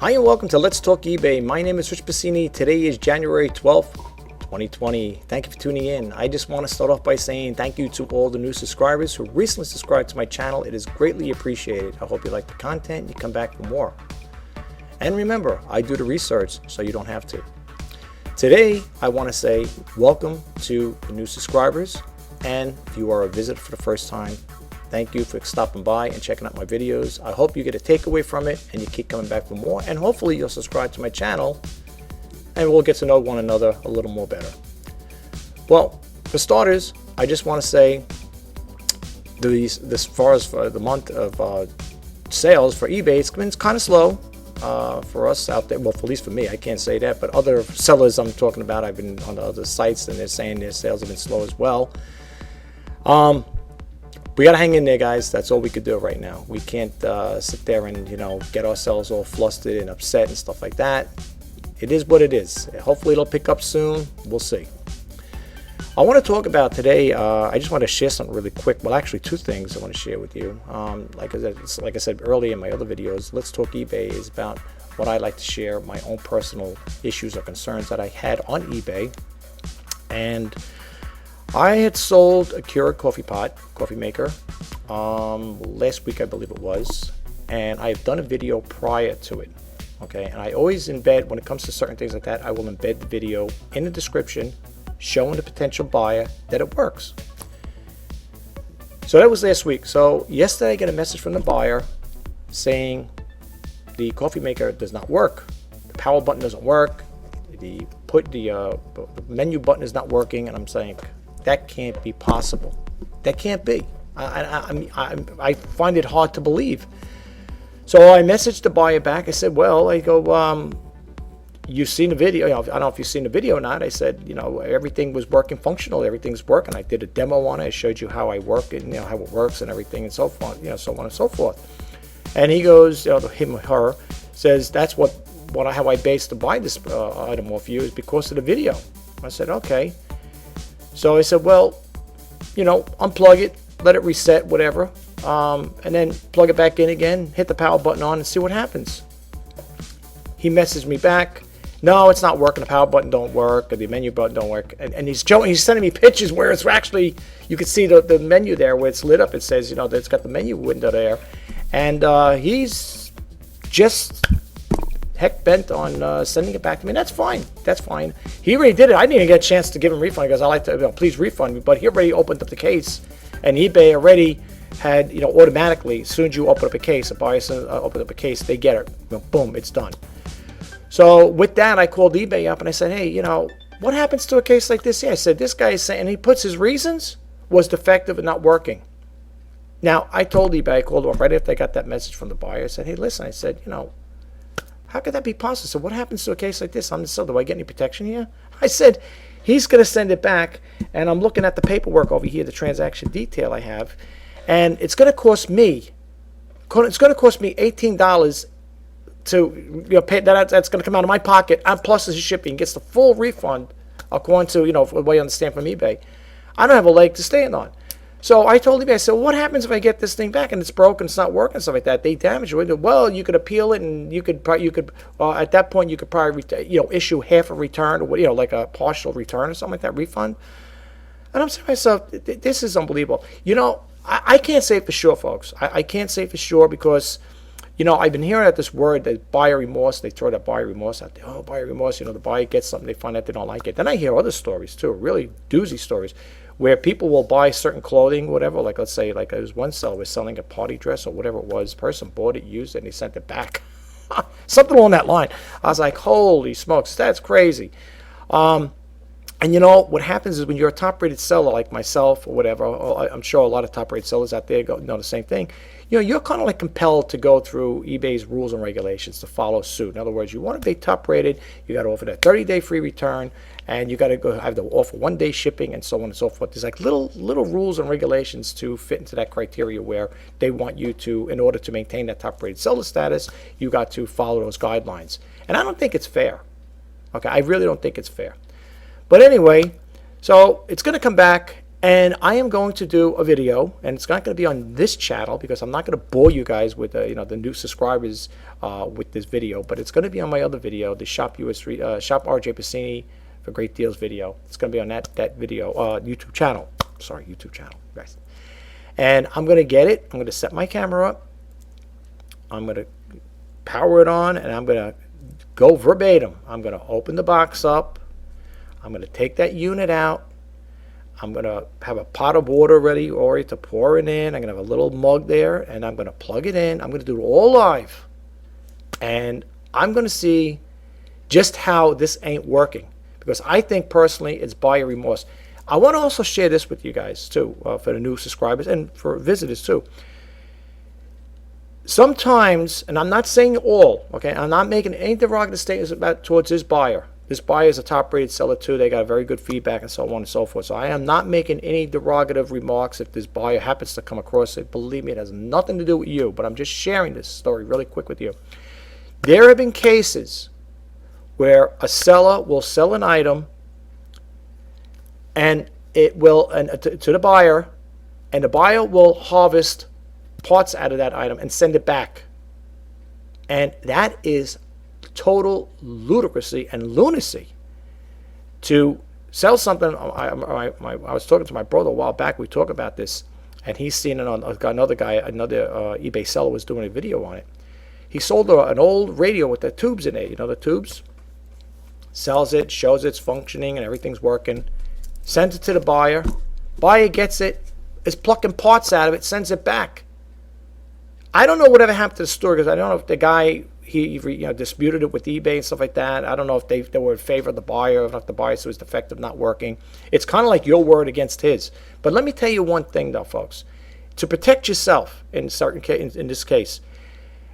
Hi and welcome to Let's Talk eBay. My name is Rich Pasini. Today is January 12th, 2020. Thank you for tuning in. I just want to start off by saying thank you to all the new subscribers who recently subscribed to my channel. It is greatly appreciated. I hope you like the content and you come back for more. And remember, I do the research so you don't have to. Today, I want to say welcome to the new subscribers. And if you are a visitor for the first time, thank you for stopping by and checking out my videos. I hope you get a takeaway from it and you keep coming back for more. And hopefully you'll subscribe to my channel and we'll get to know one another a little more better. Well, for starters, I just want to say as far as for the month of sales for eBay, it's been kind of slow for us out there. Well, at least for me, I can't say that. But other sellers I'm talking about, I've been on the other sites and they're saying their sales have been slow as well. We got to hang in there, guys. That's all we could do right now. We can't sit there and, get ourselves all flustered and upset and stuff like that. It is what it is. Hopefully it'll pick up soon. We'll see. I want to talk about today, I just want to share something really quick. Well, actually two things I want to share with you. Like I said earlier in my other videos, Let's Talk eBay is about what I like to share, my own personal issues or concerns that I had on eBay. And I had sold a Keurig coffee maker, last week I believe it was, and I've done a video prior to it, okay? And I always embed, when it comes to certain things like that, I will embed the video in the description showing the potential buyer that it works. So that was last week. So yesterday I get a message from the buyer saying the coffee maker does not work, the power button doesn't work, the menu button is not working, and I'm saying, that can't be possible. That can't be. I find it hard to believe. So I messaged the buyer back. I said, well, you've seen the video. I don't know if you've seen the video or not. I said, everything was working functional. Everything's working. I did a demo on it. I showed you how I work it, and how it works and everything and so forth, so on and so forth. And he goes, him or her says, that's how I based to buy this item off you is because of the video. I said, okay. So I said, well, unplug it, let it reset, whatever, and then plug it back in again, hit the power button on and see what happens. He messaged me back, no, it's not working, the power button don't work, or the menu button don't work, and he's sending me pictures where it's actually, you can see the menu there where it's lit up, it says, that it's got the menu window there, and he's just heck bent on sending it back to me. And that's fine. He already did it. I didn't even get a chance to give him a refund because I like to, please refund me. But he already opened up the case, and eBay already had, automatically, as soon as you open up a case, a buyer open up a case, they get it. Boom, it's done. So with that, I called eBay up and I said, hey, what happens to a case like this? Yeah, I said, this guy is saying, and he puts his reasons was defective and not working. Now, I told eBay, I called him up right after I got that message from the buyer. I said, hey, listen, I said, how could that be possible? So what happens to a case like this? I'm the seller. Do I get any protection here? I said, he's going to send it back, and I'm looking at the paperwork over here, the transaction detail I have, and it's going to cost me, $18 to pay. That's going to come out of my pocket, and plus the shipping. Gets the full refund according to the way I understand from eBay. I don't have a leg to stand on. So I told eBay, I said, well, what happens if I get this thing back and it's broken, it's not working, stuff like that? They damage it. Well, you could appeal it, and you could at that point you could probably issue half a return, or like a partial return or something like that, refund. And I'm saying to myself, this is unbelievable. I can't say for sure, folks. I can't say for sure because I've been hearing that this word, that buyer remorse. They throw that buyer remorse out there. Oh, buyer remorse. The buyer gets something, they find out they don't like it. Then I hear other stories too, really doozy stories, where people will buy certain clothing, whatever, like let's say, like there was one seller was selling a party dress or whatever it was, person bought it, used it, and he sent it back. Something along that line. I was like, holy smokes, that's crazy. And what happens is when you're a top-rated seller like myself or whatever, or I'm sure a lot of top-rated sellers out there know the same thing, you're kind of like compelled to go through eBay's rules and regulations to follow suit. In other words, you want to be top-rated, you got to offer that 30-day free return, and you got to go have to offer one-day shipping and so on and so forth. There's like little rules and regulations to fit into that criteria where they want you to, in order to maintain that top-rated seller status, you got to follow those guidelines. And I don't think it's fair. Okay, I really don't think it's fair. But anyway, so it's going to come back, And I am going to do a video, and it's not going to be on this channel because I'm not going to bore you guys with the new subscribers with this video, but it's going to be on my other video, the Shop Shop RJ Pasini for Great Deals video. It's going to be on that video YouTube channel. Sorry, YouTube channel, guys. And I'm going to get it. I'm going to set my camera up. I'm going to power it on, and I'm going to go verbatim. I'm going to open the box up. I'm going to take that unit out. I'm going to have a pot of water ready to pour it in. I'm going to have a little mug there, and I'm going to plug it in. I'm going to do it all live. And I'm going to see just how this ain't working, because I think personally it's buyer remorse. I want to also share this with you guys too, for the new subscribers and for visitors too. Sometimes, and I'm not saying all, okay, I'm not making any derogative statements towards this buyer. This buyer is a top-rated seller too. They got very good feedback and so on and so forth. So I am not making any derogative remarks if this buyer happens to come across it. Believe me, it has nothing to do with you, but I'm just sharing this story really quick with you. There have been cases where a seller will sell an item and it will to the buyer, and the buyer will harvest parts out of that item and send it back. And that is total ludicrousy and lunacy to sell something. I was talking to my brother a while back. We talked about this, and he's seen it on another eBay seller was doing a video on it. He sold an old radio with the tubes in it. You know, the tubes. Sells it, shows it's functioning and everything's working. Sends it to the buyer. Buyer gets it, is plucking parts out of it, sends it back. I don't know whatever happened to the store, because I don't know if the guy he disputed it with eBay and stuff like that. I don't know if they were in favor of the buyer, or if the buyer said it was defective, not working. It's kind of like your word against his. But let me tell you one thing though, folks. To protect yourself in this case,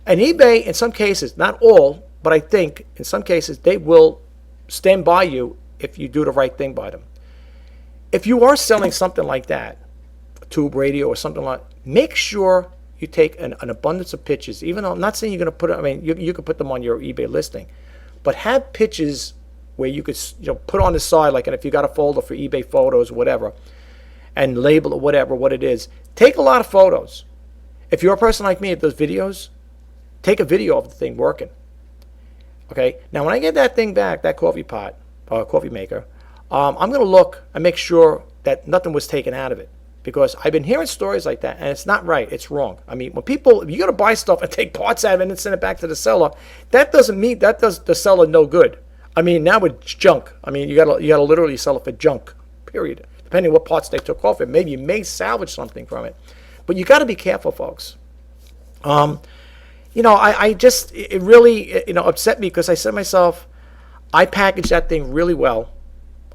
and eBay in some cases, not all, but I think in some cases they will stand by you if you do the right thing by them. If you are selling something like that, a tube radio or something like, make sure you take an abundance of pictures. Even though I'm not saying you're going to put it, I mean, you could put them on your eBay listing, but have pictures where you could put on the side, like, and if you got a folder for eBay photos or whatever, and label it whatever what it is. Take a lot of photos. If you're a person like me that does videos, take a video of the thing working. Okay. Now, when I get that thing back, that coffee pot, coffee maker, I'm going to look and make sure that nothing was taken out of it, because I've been hearing stories like that, and it's not right. It's wrong. I mean, when people, if you're going to buy stuff and take parts out of it and send it back to the seller, that does the seller no good. I mean, now it's junk. I mean, you got to literally sell it for junk. Period. Depending on what parts they took off it, maybe you may salvage something from it, but you got to be careful, folks. It really upset me, because I said to myself, I packaged that thing really well.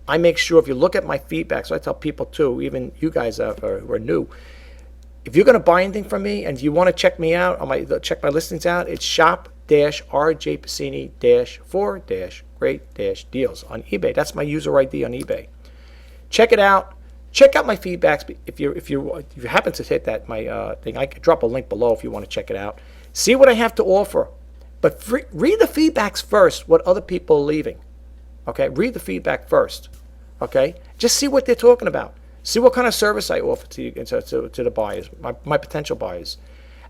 I make sure, if you look at my feedback, so I tell people too, even you guys who are new, if you're going to buy anything from me and you want to check me out, check my listings out, it's shop-rjpasini-for-great-deals on eBay. That's my user ID on eBay. Check it out. Check out my feedbacks. If you happen to hit that thing, I could drop a link below if you want to check it out. See what I have to offer. But read the feedbacks first, what other people are leaving. Okay, read the feedback first. Okay, just see what they're talking about. See what kind of service I offer to you, to the buyers, my potential buyers,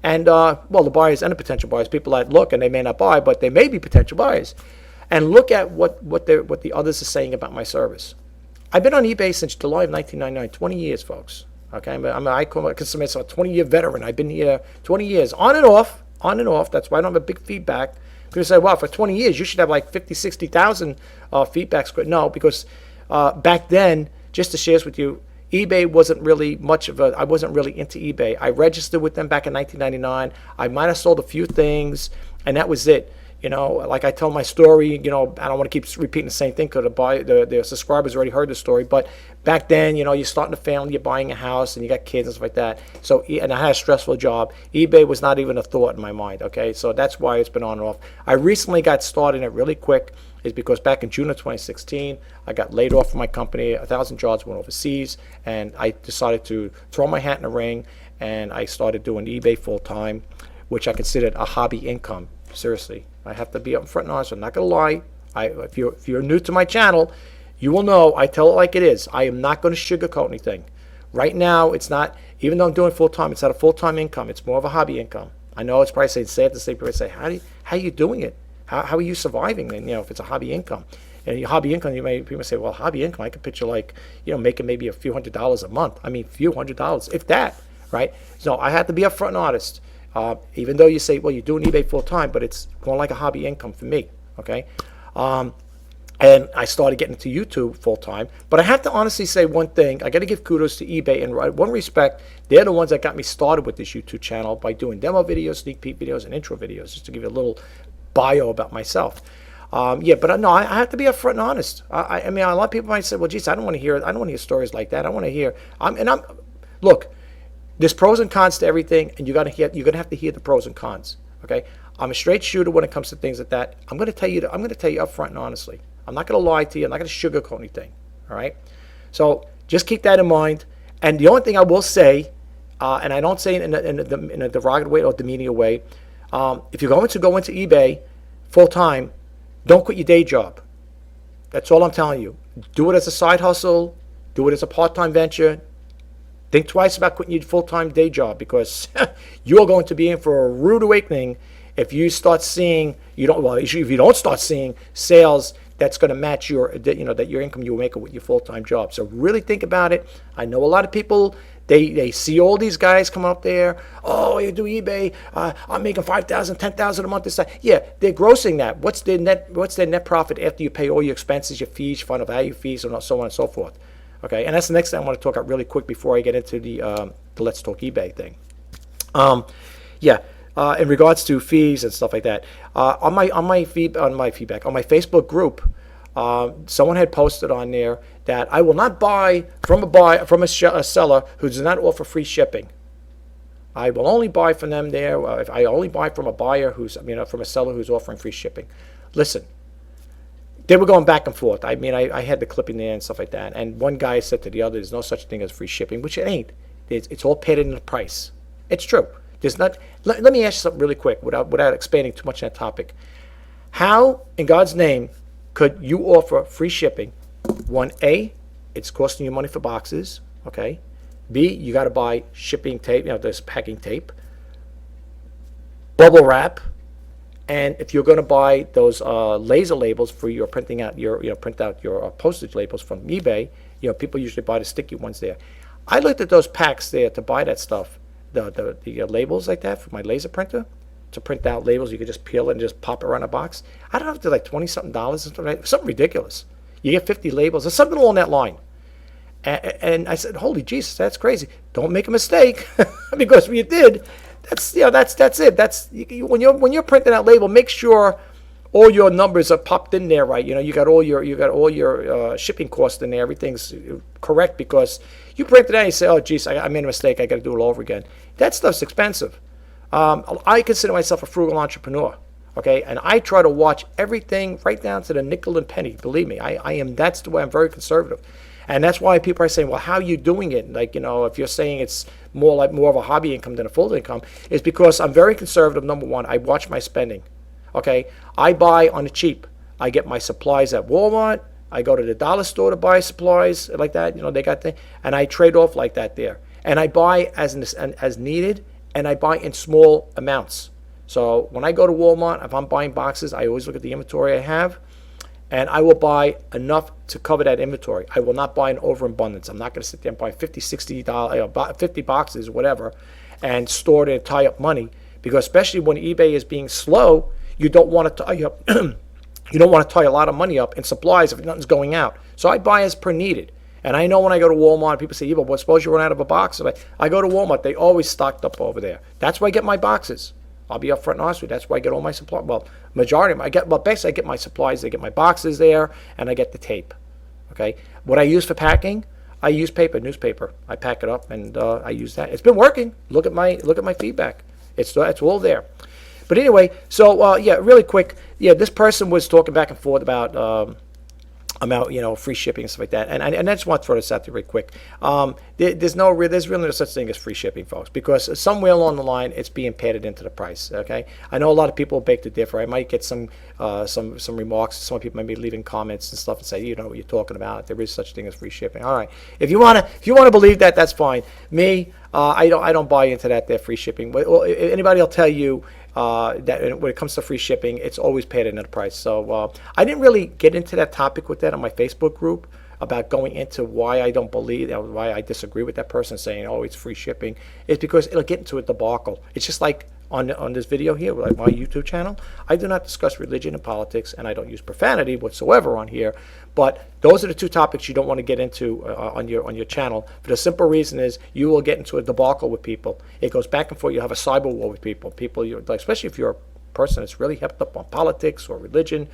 and the buyers and the potential buyers, people that look and they may not buy, but they may be potential buyers, and look at what the others are saying about my service. I've been on eBay since July of 1999, 20 years, folks. Okay, I consider myself a 20-year veteran. I've been here 20 years, on and off. That's why I don't have a big feedback. People say, well, for 20 years, you should have like 50, 60,000 feedbacks. No, because back then, just to share this with you, eBay wasn't really I wasn't really into eBay. I registered with them back in 1999. I might have sold a few things, and that was it. Like I tell my story, I don't want to keep repeating the same thing, because the subscribers already heard the story. But back then, you're starting a family, you're buying a house, and you got kids and stuff like that. So, and I had a stressful job. eBay was not even a thought in my mind. Okay, so that's why it's been on and off. I recently got started in it really quick, is because back in June of 2016, I got laid off from my company. 1,000 jobs went overseas, and I decided to throw my hat in the ring, and I started doing eBay full time, which I considered a hobby income. Seriously. I have to be up front and honest. I'm not going to lie. If you're new to my channel, you will know I tell it like it is. I am not going to sugarcoat anything. Right now, it's not, even though I'm doing full-time, it's not a full-time income. It's more of a hobby income. I know it's probably sad to say, people say, how are you doing it? How are you surviving? And, if it's a hobby income. And your hobby income, people say, well, hobby income, I could picture like, making maybe a few $100s a month. I mean, few $100s, if that, right? So I have to be upfront and honest. Even though you say, well, you're doing eBay full-time, but it's more like a hobby income for me, okay? And I started getting into YouTube full-time. But I have to honestly say one thing. I got to give kudos to eBay. In one respect, they're the ones that got me started with this YouTube channel by doing demo videos, sneak peek videos, and intro videos, just to give you a little bio about myself. But no, I have to be upfront and honest. I mean, a lot of people might say, well, geez, I don't want to hear stories like that. I want to hear, look, there's pros and cons to everything, and you're going to have to hear the pros and cons, okay? I'm a straight shooter when it comes to things like that. I'm going to tell you upfront and honestly. I'm not going to lie to you. I'm not going to sugarcoat anything. All right. So just keep that in mind. And the only thing I will say, and I don't say it in a derogatory way or demeaning way, if you're going to go into eBay full time, don't quit your day job. That's all I'm telling you. Do it as a side hustle. Do it as a part-time venture. Think twice about quitting your full-time day job, because you're going to be in for a rude awakening if you start seeing if you don't start seeing sales that's going to match your income you were making with your full-time job. So really think about it. I know a lot of people, they see all these guys come up there. Oh, you do eBay. I'm making $5,000, $10,000 a month. This that. Yeah, they're grossing that. What's their net profit after you pay all your expenses, your fees, your final value fees, and so on and so forth? Okay, and that's the next thing I want to talk about really quick before I get into the Let's Talk eBay thing. In regards to fees and stuff like that, on my Facebook group, someone had posted on there that I will not buy from a seller who does not offer free shipping. I will only buy from them there. If I only buy from a buyer from a seller who's offering free shipping. Listen, they were going back and forth. I mean, I had the clipping there and stuff like that. And one guy said to the other, "There's no such thing as free shipping," which it ain't. It's all paid in the price. It's true. There's not. Let me ask you something really quick without expanding too much on that topic. How, in God's name, could you offer free shipping? One, A, it's costing you money for boxes, okay? B, you got to buy shipping tape, there's packing tape, bubble wrap, and if you're going to buy those laser labels for your printing out print out your postage labels from eBay, people usually buy the sticky ones there. I looked at those packs there to buy that stuff, the labels like that for my laser printer, to print out labels. You could just peel it and just pop it around a box. I don't know if they're like $20-something, something ridiculous. You get 50 labels or something along that line. And I said, holy Jesus, that's crazy. Don't make a mistake, because if you did, that's it. That's when you're printing that label, make sure all your numbers are popped in there right. You got all your shipping costs in there. Everything's correct, because you print it out and you say, oh geez, I made a mistake. I got to do it all over again. That stuff's expensive. I consider myself a frugal entrepreneur, okay, and I try to watch everything right down to the nickel and penny. Believe me, I am. That's the way I'm very conservative, and that's why people are saying, well, how are you doing it? Like, if you're saying it's more of a hobby income than a full income, is because I'm very conservative. Number one, I watch my spending. Okay, I buy on the cheap. I get my supplies at Walmart. I go to the dollar store to buy supplies like that. They got things, and I trade off like that there. And I buy as needed, and I buy in small amounts. So when I go to Walmart, if I'm buying boxes, I always look at the inventory I have, and I will buy enough to cover that inventory. I will not buy an overabundance. I'm not going to sit there and buy $50, 50 boxes, whatever, and store it and tie up money, because especially when eBay is being slow, you don't want to tie up. You don't want to tie a lot of money up in supplies if nothing's going out. So I buy as per needed. And I know when I go to Walmart, people say, yeah, but suppose you run out of a box. I go to Walmart, they always stocked up over there. That's where I get my boxes. I'll be upfront and honest with you. That's where I get all my supplies. Well, majority of them. Basically I get my supplies. I get my boxes there, and I get the tape. Okay. What I use for packing, I use newspaper. I pack it up, and I use that. It's been working. Look at my feedback. It's all there. But anyway, so really quick, this person was talking back and forth about amount, free shipping and stuff like that. And I just want to throw this out there real quick. There's really no such thing as free shipping, folks, because somewhere along the line it's being padded into the price. Okay, I know a lot of people beg to differ. I might get some remarks. Some people might be leaving comments and stuff and say, you know what you're talking about. There is such thing as free shipping. All right, if you wanna believe that, that's fine. Me, I don't buy into that. They're free shipping. Well, anybody will tell you that when it comes to free shipping, it's always paid into the price. So I didn't really get into that topic with that on my Facebook group about going into why I don't believe, why I disagree with that person saying, oh, it's free shipping. It's because it'll get into a debacle. It's just like on this video here, like my YouTube channel, I do not discuss religion and politics, and I don't use profanity whatsoever on here. But those are the two topics you don't want to get into on your channel. For the simple reason is you will get into a debacle with people. It goes back and forth. You have a cyber war with people. Especially if you're a person that's really hepped up on politics or religion,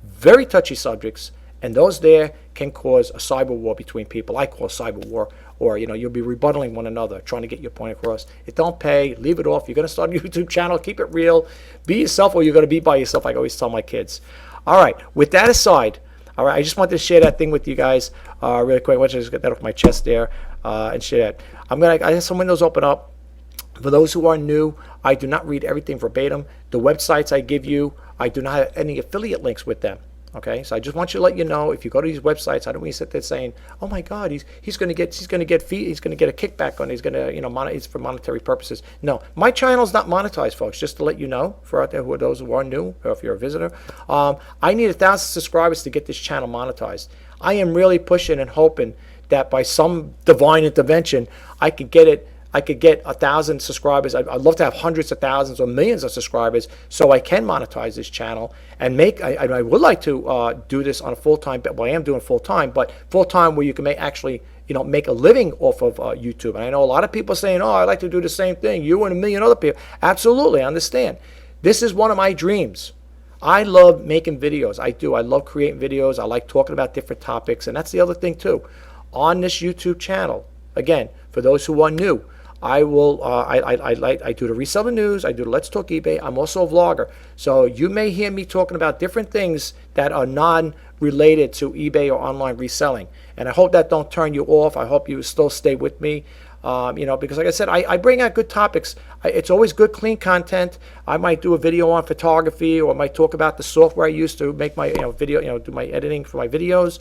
very touchy subjects. And those there can cause a cyber war between people. I call cyber war, or you'll be rebuttaling one another, trying to get your point across. It don't pay. Leave it off. You're going to start a YouTube channel. Keep it real. Be yourself, or you're going to be by yourself. I always tell my kids. All right. With that aside, all right, I just wanted to share that thing with you guys really quick. I want to just get that off my chest there and share that. I have some windows open up. For those who are new, I do not read everything verbatim. The websites I give you, I do not have any affiliate links with them. Okay, so I just want you to let you know, if you go to these websites, I don't want you to sit there saying, "Oh my God, he's going to get fee, he's going to get a kickback on it, he's going to it's for monetary purposes." No, my channel's not monetized, folks. Just to let you know, for out there who are those who are new, or if you're a visitor, I need 1,000 subscribers to get this channel monetized. I am really pushing and hoping that by some divine intervention, I could get 1,000 subscribers. I'd love to have hundreds of thousands or millions of subscribers so I can monetize this channel and I would like to do this on a full-time, well, I am doing full-time, but full-time where you can make a living off of YouTube. And I know a lot of people saying, oh, I'd like to do the same thing. You and a million other people. Absolutely, I understand. This is one of my dreams. I love making videos. I do. I love creating videos. I like talking about different topics. And that's the other thing too. On this YouTube channel, again, for those who are new, I will. I do the reseller news. I do the Let's Talk eBay. I'm also a vlogger, so you may hear me talking about different things that are non-related to eBay or online reselling. And I hope that don't turn you off. I hope you still stay with me. Because like I said, I bring out good topics. It's always good, clean content. I might do a video on photography, or I might talk about the software I use to make my video, do my editing for my videos.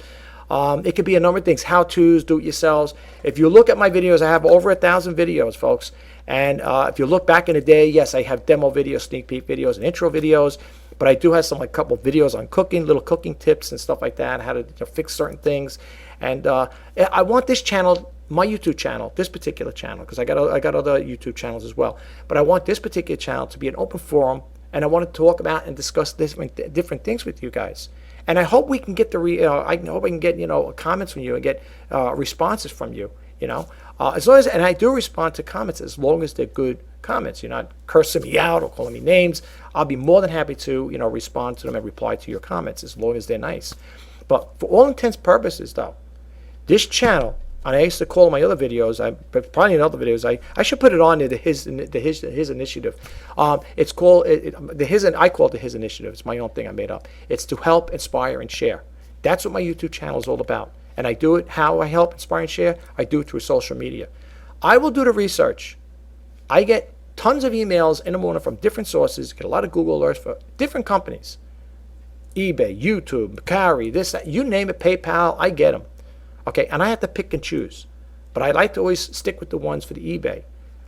It could be a number of things, how-tos, do-it-yourselves. If you look at my videos, I have over 1,000 videos, folks. And if you look back in the day, yes, I have demo videos, sneak peek videos, and intro videos. But I do have a couple of videos on cooking, little cooking tips and stuff like that, how to fix certain things. And I want this channel, my YouTube channel, this particular channel, because I got other YouTube channels as well. But I want this particular channel to be an open forum, and I want to talk about and discuss different things with you guys. And I hope we can get I hope I can get comments from you and get responses from you. As long as, and I do respond to comments as long as they're good comments. You're not cursing me out or calling me names. I'll be more than happy to respond to them and reply to your comments as long as they're nice. But for all intents and purposes, though, this channel, and I used to call my other videos, probably in other videos, I should put it on to his initiative. It's called I call it the His Initiative. It's my own thing I made up. It's to help, inspire, and share. That's what my YouTube channel is all about. And I do it, how I help, inspire, and share, I do it through social media. I will do the research. I get tons of emails in the morning from different sources, get a lot of Google alerts for different companies. eBay, YouTube, Macari, this, that, you name it, PayPal, I get them. Okay, and I have to pick and choose, but I like to always stick with the ones for the eBay.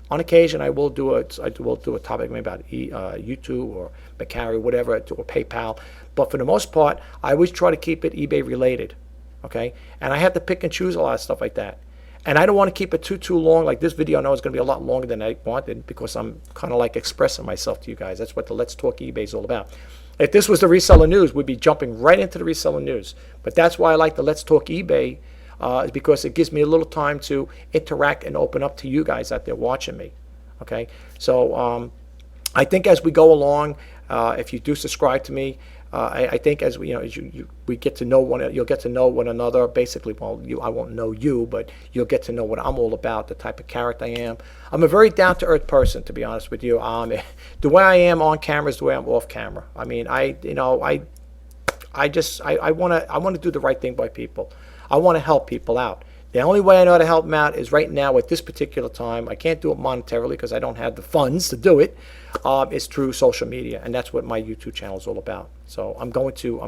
On occasion, I will do a topic maybe about YouTube or Macari, whatever, or PayPal. But for the most part, I always try to keep it eBay related. Okay, and I have to pick and choose a lot of stuff like that. And I don't want to keep it too long. Like this video, I know it's going to be a lot longer than I wanted because I'm kind of like expressing myself to you guys. That's what the Let's Talk eBay is all about. If this was the reseller news, we'd be jumping right into the reseller news. But that's why I like the Let's Talk eBay. Because it gives me a little time to interact and open up to you guys out there watching me. Okay, so I think as we go along, if you do subscribe to me, I think as we get to know you'll get to know one another. Basically, well, I won't know you, but you'll get to know what I'm all about, the type of character I am. I'm a very down-to-earth person, to be honest with you. The way I am on camera is the way I'm off camera. I mean, I I want to do the right thing by people. I want to help people out. The only way I know how to help them out is right now at this particular time. I can't do it monetarily because I don't have the funds to do it. Is through social media, and that's what my YouTube channel is all about. So I'm going to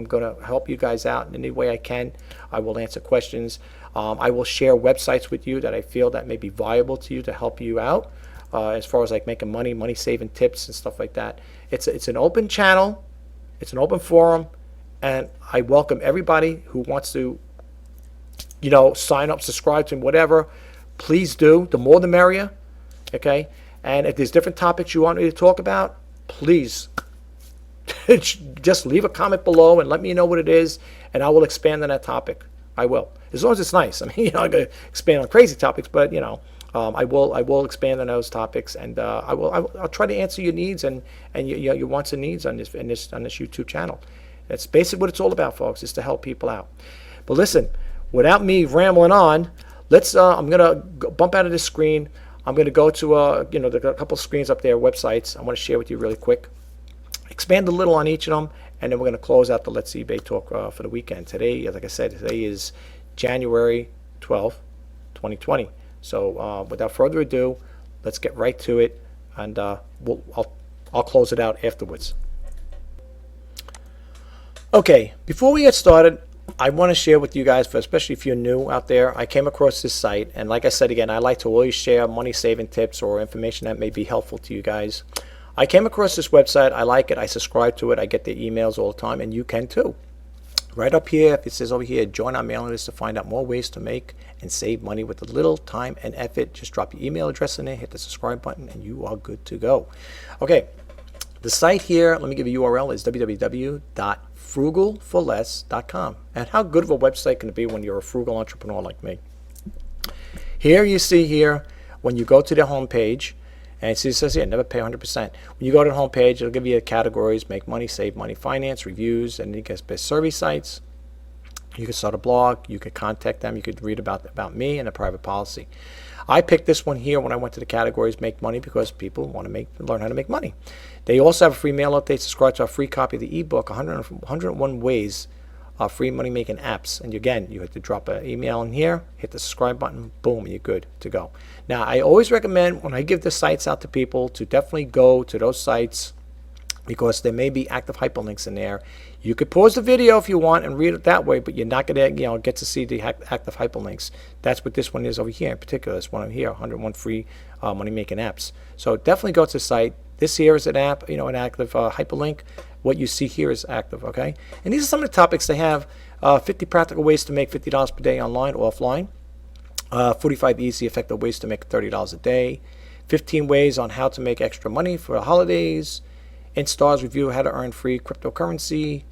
help you guys out in any way I can. I will answer questions. I will share websites with you that I feel that may be viable to you to help you out as far as like making money saving tips and stuff like that. It's an open channel. It's an open forum, and I welcome everybody who wants to, sign up, subscribe to me, whatever. Please do. The more the merrier. Okay? And if there's different topics you want me to talk about, please just leave a comment below and let me know what it is, and I will expand on that topic. I will. As long as it's nice. I mean, I'm going to expand on crazy topics, but, I will expand on those topics, and I'll try to answer your needs and your wants and needs on this YouTube channel. That's basically what it's all about, folks, is to help people out. But listen, without me rambling on, I'm gonna bump out of this screen. I'm gonna go to there's a couple screens up there, websites. I want to share with you really quick. Expand a little on each of them, and then we're gonna close out the Let's eBay talk for the weekend. Today, like I said, today is January 12th, 2020. So without further ado, let's get right to it, and I'll close it out afterwards. Okay, before we get started, I want to share with you guys, especially if you're new out there, I came across this site, and like I said again, I like to always share money-saving tips or information that may be helpful to you guys. I came across this website. I like it. I subscribe to it. I get the emails all the time, and you can too. Right up here, if it says over here, join our mailing list to find out more ways to make and save money with a little time and effort. Just drop your email address in there, hit the subscribe button, and you are good to go. Okay, the site here, let me give you a URL, is www.frugalforless.com. And how good of a website can it be when you're a frugal entrepreneur like me? Here you see here, when you go to the home page, and it says here, never pay 100%. When you go to the home page, it'll give you the categories: make money, save money, finance, reviews, and it gets best survey sites. You can start a blog. You could contact them. You could read about me and a private policy. I picked this one here when I went to the categories make money because people want to learn how to make money. They also have a free mail update. Subscribe to a free copy of the ebook, 101 ways free money making apps. And again, you have to drop an email in here, hit the subscribe button, boom, and you're good to go. Now, I always recommend when I give the sites out to people to definitely go to those sites because there may be active hyperlinks in there. You could pause the video if you want and read it that way, but you're not going to get to see the active hyperlinks. That's what this one is over here in particular. This one over here, 101 free money making apps. So definitely go to the site. This here is an app, an active hyperlink. What you see here is active, okay? And these are some of the topics they have. 50 practical ways to make $50 per day online or offline. 45 easy, effective ways to make $30 a day. 15 ways on how to make extra money for the holidays. InStars review how to earn free cryptocurrency.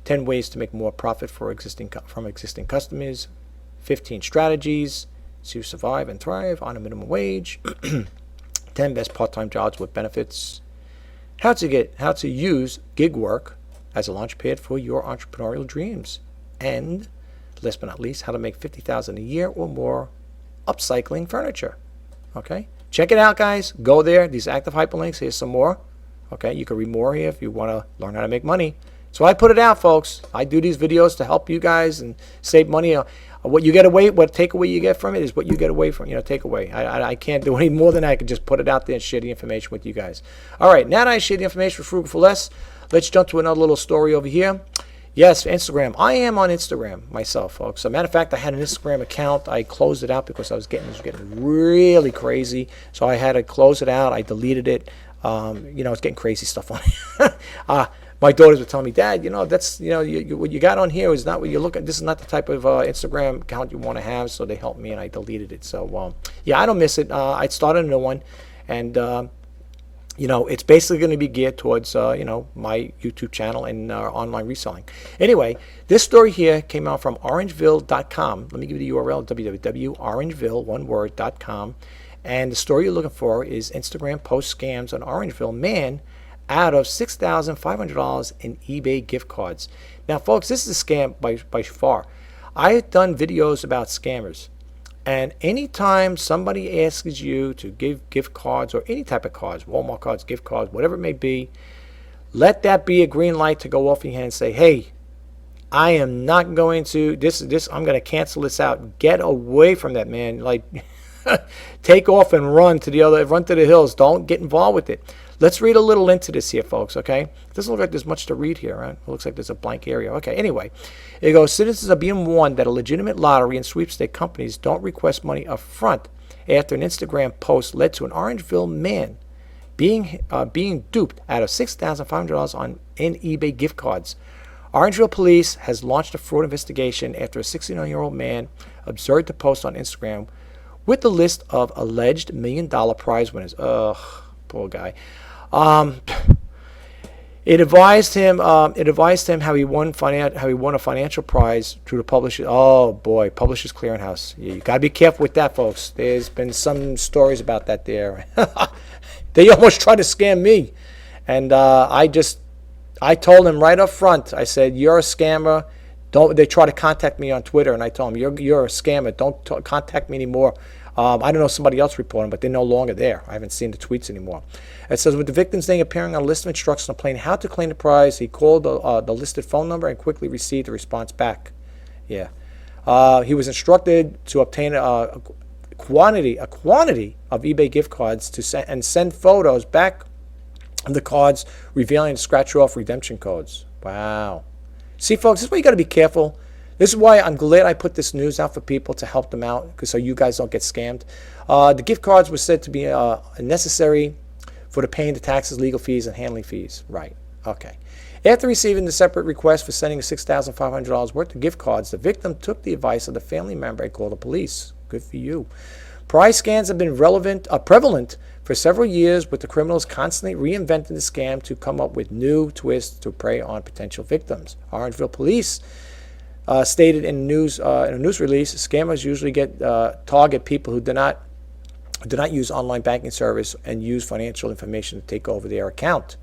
10 ways to make more profit from existing customers. 15 strategies to survive and thrive on a minimum wage. 10 best part-time jobs with benefits. How to use gig work as a launchpad for your entrepreneurial dreams. And last but not least, how to make $50,000 a year or more upcycling furniture. Okay? Check it out, guys. Go there. These active hyperlinks. Here's some more. Okay? You can read more here if you want to learn how to make money. So I put it out, folks. I do these videos to help you guys and save money. What takeaway you get from it is what you get away from, takeaway. I can't do any more than that. I can just put it out there and share the information with you guys. All right, now that I share the information with Frugal for Less, let's jump to another little story over here. Yes, Instagram. I am on Instagram myself, folks. As a matter of fact, I had an Instagram account. I closed it out because it was getting really crazy. So I had to close it out. I deleted it. It's getting crazy stuff on it. My daughters were telling me, Dad, that's what you got on here is not what you're looking. This is not the type of Instagram account you want to have. So they helped me and I deleted it. So I don't miss it. I started a new one, and it's basically going to be geared towards my YouTube channel and online reselling. Anyway, this story here came out from orangeville.com. Let me give you the URL: www.orangeville.com. And the story you're looking for is Instagram post scams on Orangeville man out of $6,500 in eBay gift cards. Now, folks, this is a scam by far. I've done videos about scammers. And anytime somebody asks you to give gift cards or any type of cards, Walmart cards, gift cards, whatever it may be, let that be a green light to go off in your hand and say, hey, I am not going to I'm going to cancel this out. Get away from that, man. Like take off and run to the hills. Don't get involved with it. Let's read a little into this here, folks, okay? It doesn't look like there's much to read here, right? It looks like there's a blank area. Okay, anyway. It goes, citizens are being warned that a legitimate lottery and sweepstake companies don't request money up front after an Instagram post led to an Orangeville man being duped out of $6,500 in eBay gift cards. Orangeville police has launched a fraud investigation after a 69-year-old man observed the post on Instagram with the list of alleged $1 million prize winners. Ugh, poor guy. It advised him how he won a financial prize through the publisher. Oh boy, Publishers Clearinghouse. You gotta be careful with that, folks. There's been some stories about that there. They almost tried to scam me, and I told him right up front. I said, "You're a scammer." They try to contact me on Twitter, and I told them, "You're a scammer. Don't contact me anymore." I don't know if somebody else reported them, but they're no longer there. I haven't seen the tweets anymore. It says, with the victim's name appearing on a list of instructions on playing how to claim the prize, he called the listed phone number and quickly received a response back. Yeah. He was instructed to obtain a quantity of eBay gift cards and send photos back of the cards revealing the scratch-off redemption codes. Wow. See, folks, this is why you got to be careful. This is why I'm glad I put this news out for people to help them out, so you guys don't get scammed. The gift cards were said to be necessary for the paying the taxes, legal fees, and handling fees. Right. Okay. After receiving the separate request for sending $6,500 worth of gift cards, the victim took the advice of the family member and called the police. Good for you. Prize scams have been prevalent for several years, with the criminals constantly reinventing the scam to come up with new twists to prey on potential victims. Orangeville police stated in a news release, scammers usually target people who do not use online banking service and use financial information to take over their account,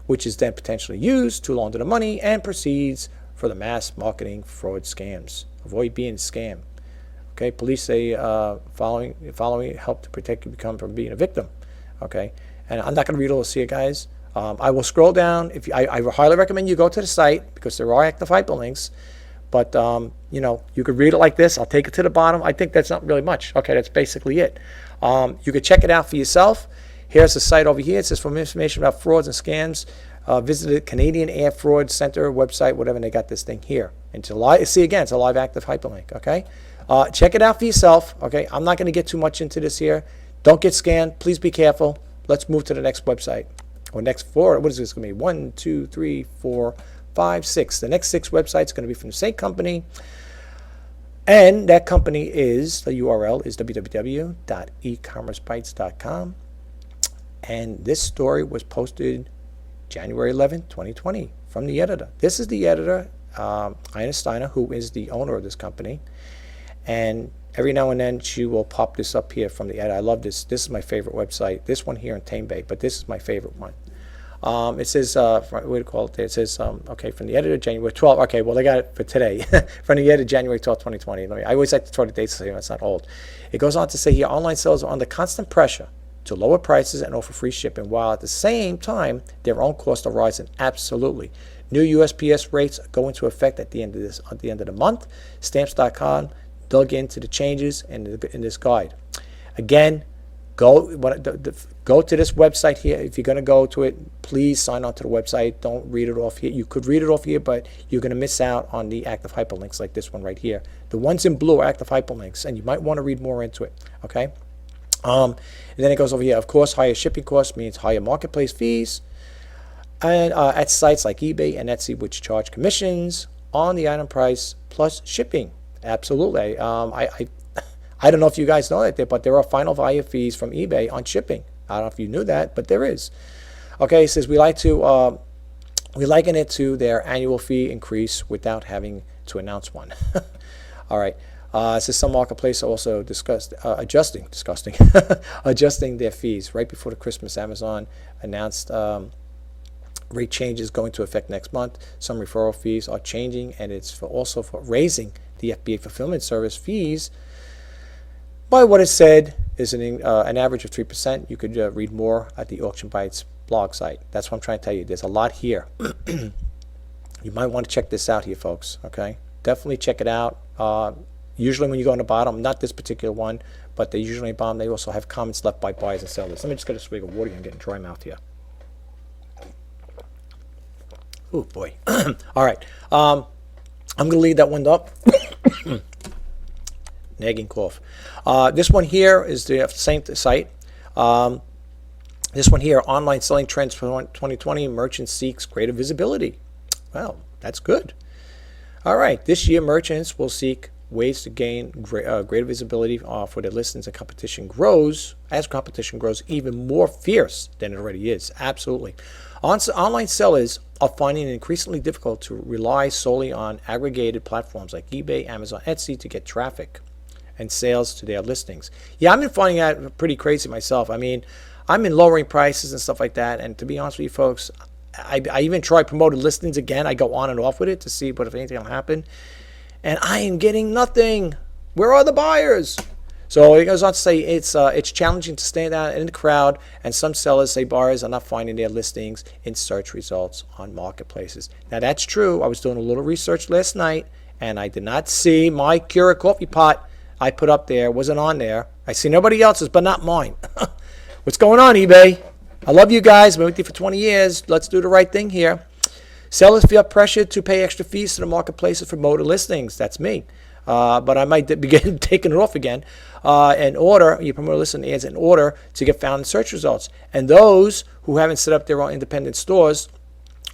which is then potentially used to launder the money and proceeds for the mass marketing fraud scams. Avoid being scammed. Okay, police say following help to protect you from being a victim. Okay, and I'm not going to read all this here, guys. I will scroll down. I highly recommend you go to the site because there are active hyperlinks. But you could read it like this. I'll take it to the bottom. I think that's not really much. Okay, that's basically it. You could check it out for yourself. Here's the site over here. It says, for more information about frauds and scams, visit the Canadian Air Fraud Center website, whatever, and they got this thing here. And it's a live active hyperlink, okay? Check it out for yourself, okay? I'm not going to get too much into this here. Don't get scammed. Please be careful. Let's move to the next website. Or next four. What is this going to be? 1, 2, 3, 4, 5, 6. The next 6 websites going to be from the same company. And that company is, the URL is www.ecommercebytes.com. And this story was posted January 11, 2020 from the editor. This is the editor, Ina Steiner, who is the owner of this company. And every now and then she will pop this up here from the editor. I love this. This is my favorite website. This one here in Tame Bay, but this is my favorite one. It says, what do you call it? It says, okay, from the editor, January 12th. Okay, well, they got it for today. From the editor, January 12th, 2020. I always like to throw the dates so it's not old. It goes on to say here, online sellers are under constant pressure to lower prices and offer free shipping, while at the same time, their own costs are rising. Absolutely. New USPS rates go into effect at the end of the month. Stamps.com dug into the changes in this guide. Again, go to this website here. If you're going to go to it, please sign on to the website. Don't read it off here. You could read it off here, but you're going to miss out on the active hyperlinks like this one right here. The ones in blue are active hyperlinks, and you might want to read more into it. Okay. And then it goes over here. Of course, higher shipping costs means higher marketplace fees, and at sites like eBay and Etsy, which charge commissions on the item price plus shipping. Absolutely. I don't know if you guys know that, but there are final value fees from eBay on shipping. I don't know if you knew that, but there is. Okay, it says we liken it to their annual fee increase without having to announce one. All right. It says some marketplaces also adjusting their fees right before the Christmas. Amazon announced rate changes going to effect next month. Some referral fees are changing, and it's also for raising the FBA fulfillment service fees by what is said is an average of 3%. You could read more at the Auction Bytes blog site. That's what I'm trying to tell you. There's a lot here. You might want to check this out here, folks. Okay, definitely check it out. Usually when you go on the bottom, not this particular one, but they usually bottom, they also have comments left by buyers and sellers. Let me just get a swig of water and get a dry mouth here. Oh boy. All right. I'm going to leave that one up. Nagging cough. This one here is the same site. This one here, online selling trends for 2020, merchant seeks greater visibility. Well, that's good. All right, this year merchants will seek ways to gain greater visibility for their listings, and competition grows. As competition grows, even more fierce than it already is. Absolutely. Online sellers are finding it increasingly difficult to rely solely on aggregated platforms like eBay, Amazon, Etsy to get traffic and sales to their listings. Yeah, I've been finding that pretty crazy myself. I mean, I'm in lowering prices and stuff like that, and to be honest with you folks, I even try promoted listings again. I go on and off with it to see if anything will happen, and I am getting nothing. Where are the buyers? So it goes on to say it's challenging to stand out in the crowd, and some sellers say buyers are not finding their listings in search results on marketplaces. Now that's true. I was doing a little research last night, and I did not see my Keurig coffee pot I put up there. Wasn't on there. I see nobody else's, but not mine. What's going on, eBay? I love you guys. Been with you for 20 years. Let's do the right thing here. Sellers feel pressured to pay extra fees to the marketplaces for promoted listings. That's me. But I might begin taking it off again. You promote listing ads in order to get found in search results. And those who haven't set up their own independent stores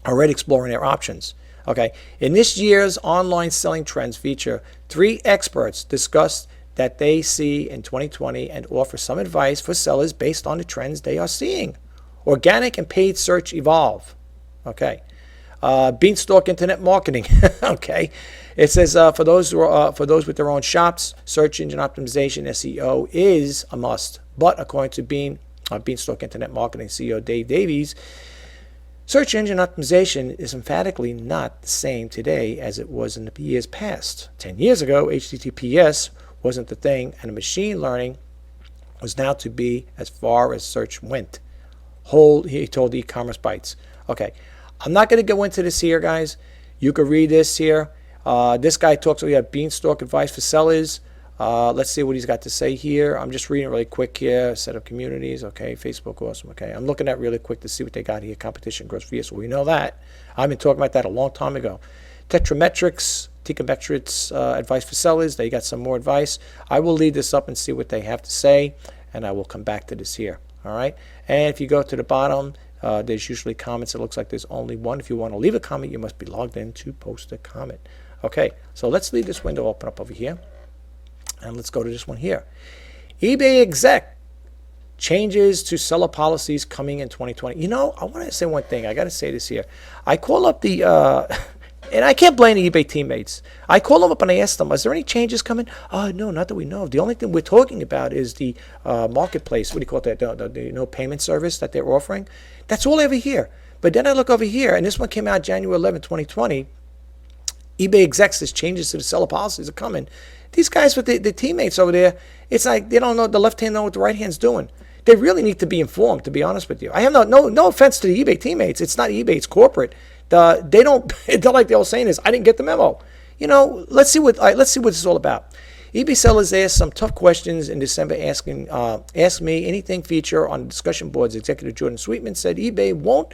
are already exploring their options. Okay. In this year's online selling trends feature, 3 experts discussed that they see in 2020 and offer some advice for sellers based on the trends they are seeing. Organic and paid search evolve. Okay. Beanstalk internet marketing. Okay. It says for those with their own shops, search engine optimization (SEO) is a must. But according to Beanstalk Internet Marketing CEO Dave Davies, search engine optimization is emphatically not the same today as it was in the years past. 10 years ago, HTTPS wasn't the thing, and machine learning was now to be as far as search went. He told E-Commerce Bytes. Okay, I'm not going to go into this here, guys. You can read this here. This guy talks about Beanstalk advice for sellers. Let's see what he's got to say here. I'm just reading really quick here. Set up communities. Okay, Facebook, awesome. Okay, I'm looking at really quick to see what they got here. Competition grows fierce. Well, we know that. I've been talking about that a long time ago. Tetrametrics advice for sellers. They got some more advice. I will lead this up and see what they have to say, and I will come back to this here. All right. And if you go to the bottom, there's usually comments. It looks like there's only one. If you want to leave a comment, you must be logged in to post a comment. Okay, so let's leave this window open up over here. And let's go to this one here. eBay exec changes to seller policies coming in 2020. You know, I want to say one thing. I got to say this here. I call up the, and I can't blame the eBay teammates. I call them up and I ask them, is there any changes coming? No, not that we know of. The only thing we're talking about is the marketplace. What do you call it? The payment service that they're offering. That's all over here. But then I look over here, and this one came out January 11, 2020. eBay exec says changes to the seller policies are coming. These guys with the teammates over there, it's like they don't know, the left hand know what the right hand's doing. They really need to be informed, to be honest with you. I have no offense to the eBay teammates. It's not eBay, it's corporate. They're like the old saying is, I didn't get the memo. You know, let's see what this is all about. eBay sellers asked some tough questions in December, asking Ask Me Anything feature on the discussion boards. Executive Jordan Sweetman said eBay won't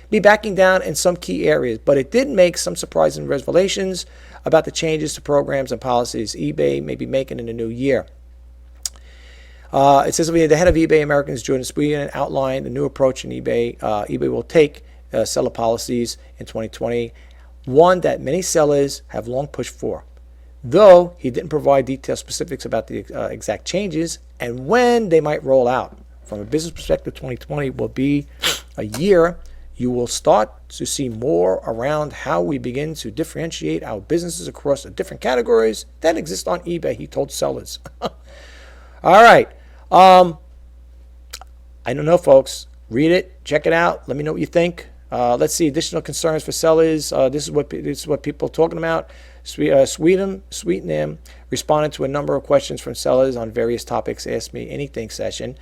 be backing down in some key areas, but it did make some surprising revelations about the changes to programs and policies eBay may be making in the new year. It says the head of eBay Americans, Jordan Sweetman, outlined the new approach in eBay. eBay will take seller policies in 2020, one that many sellers have long pushed for. Though he didn't provide detailed specifics about the exact changes and when they might roll out. From a business perspective, 2020 will be a year you will start to see more around how we begin to differentiate our businesses across the different categories that exist on eBay, he told sellers. All right. I don't know, folks. Read it. Check it out. Let me know what you think. Let's see. Additional concerns for sellers. This is what people are talking about. Sweetnam responded to a number of questions from sellers on various topics. Ask Me Anything session.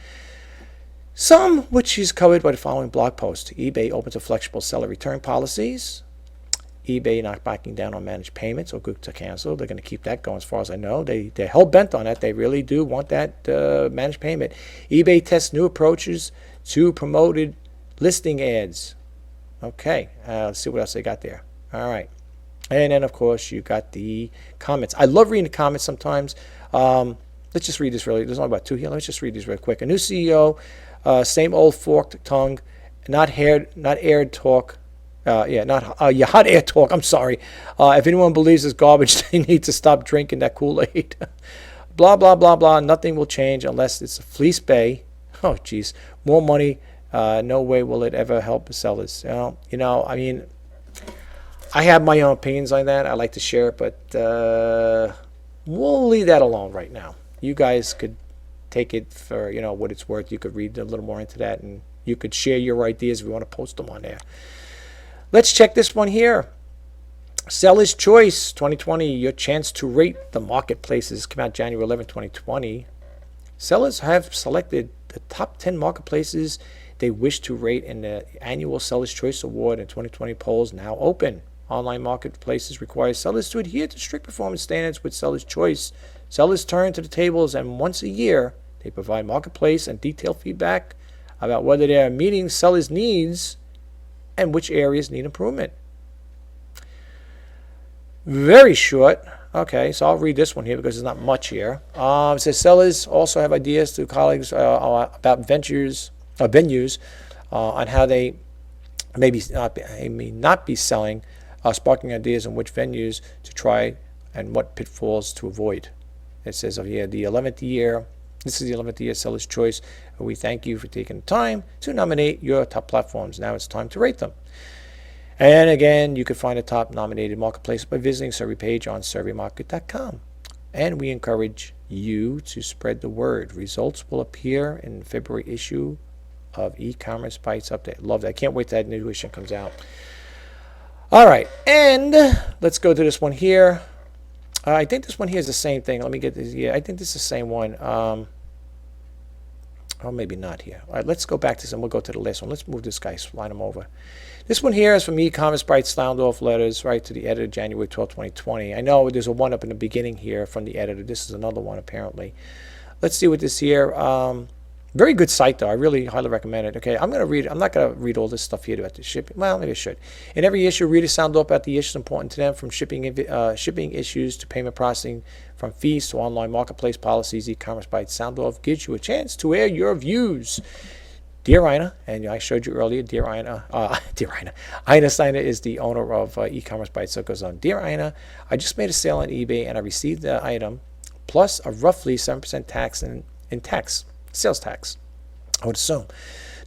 Some which is covered by the following blog post. eBay opens a flexible seller return policies. eBay not backing down on managed payments or good to cancel. They're going to keep that going as far as I know. They're hell-bent on that. They really do want that managed payment. eBay tests new approaches to promoted listing ads. Okay, let's see what else they got there. All right. And then, of course, you got the comments. I love reading the comments sometimes. Let's just read this really. There's only about 2 here. Let's just read these real quick. A new CEO, same old forked tongue, not aired talk. Not hot air talk. I'm sorry. If anyone believes this garbage, they need to stop drinking that Kool-Aid. Blah, blah, blah, blah. Nothing will change unless it's a fleece bay. Oh, geez. More money. No way will it ever help the sellers. I mean, I have my own opinions on that. I like to share it, but we'll leave that alone right now. You guys could take it for, what it's worth. You could read a little more into that, and you could share your ideas if you want to post them on there. Let's check this one here. Seller's Choice 2020, your chance to rate the marketplaces. Came out January 11, 2020. Sellers have selected the top 10 marketplaces they wish to rate in the annual Seller's Choice Award and 2020 polls now open. Online marketplaces require sellers to adhere to strict performance standards with Seller's Choice. Sellers turn to the tables, and once a year, they provide marketplace and detailed feedback about whether they are meeting sellers' needs and which areas need improvement. Very short. Okay, so I'll read this one here because there's not much here. It says sellers also have ideas to colleagues about venues on how they may not be selling, sparking ideas on which venues to try and what pitfalls to avoid. It says over here, the 11th year. This is the 11th year Seller's Choice. We thank you for taking the time to nominate your top platforms. Now it's time to rate them. And again, you can find a top nominated marketplace by visiting survey page on surveymarket.com. And we encourage you to spread the word. Results will appear in the February issue of E-Commerce Bites Update. Love that. I can't wait till that new issue comes out. All right, and let's go to this one here. I think this one here is the same thing. Let me get this. Yeah, I think this is the same one. Oh, maybe not here. All right, let's go back to this and we'll go to the last one. Let's move this guy, slide him over. This one here is from E-Commerce Bites Sound Off Letters, right, to the editor, January 12, 2020. I know there's a one up in the beginning here from the editor. This is another one, apparently. Let's see what this here. Very good site, though. I really highly recommend it. Okay, I'm going to read. I'm not going to read all this stuff here about the shipping. Well, maybe I should. In every issue, readers sound off about the issues important to them, from shipping issues to payment processing, from fees to online marketplace policies. E-Commerce Bites Sound Off gives you a chance to air your views. Dear Ina, and I showed you earlier, Dear Ina Steiner is the owner of E-Commerce Bites. So it goes on. Dear Ina, I just made a sale on eBay and I received the item plus a roughly 7% tax in tax. Sales tax, I would assume.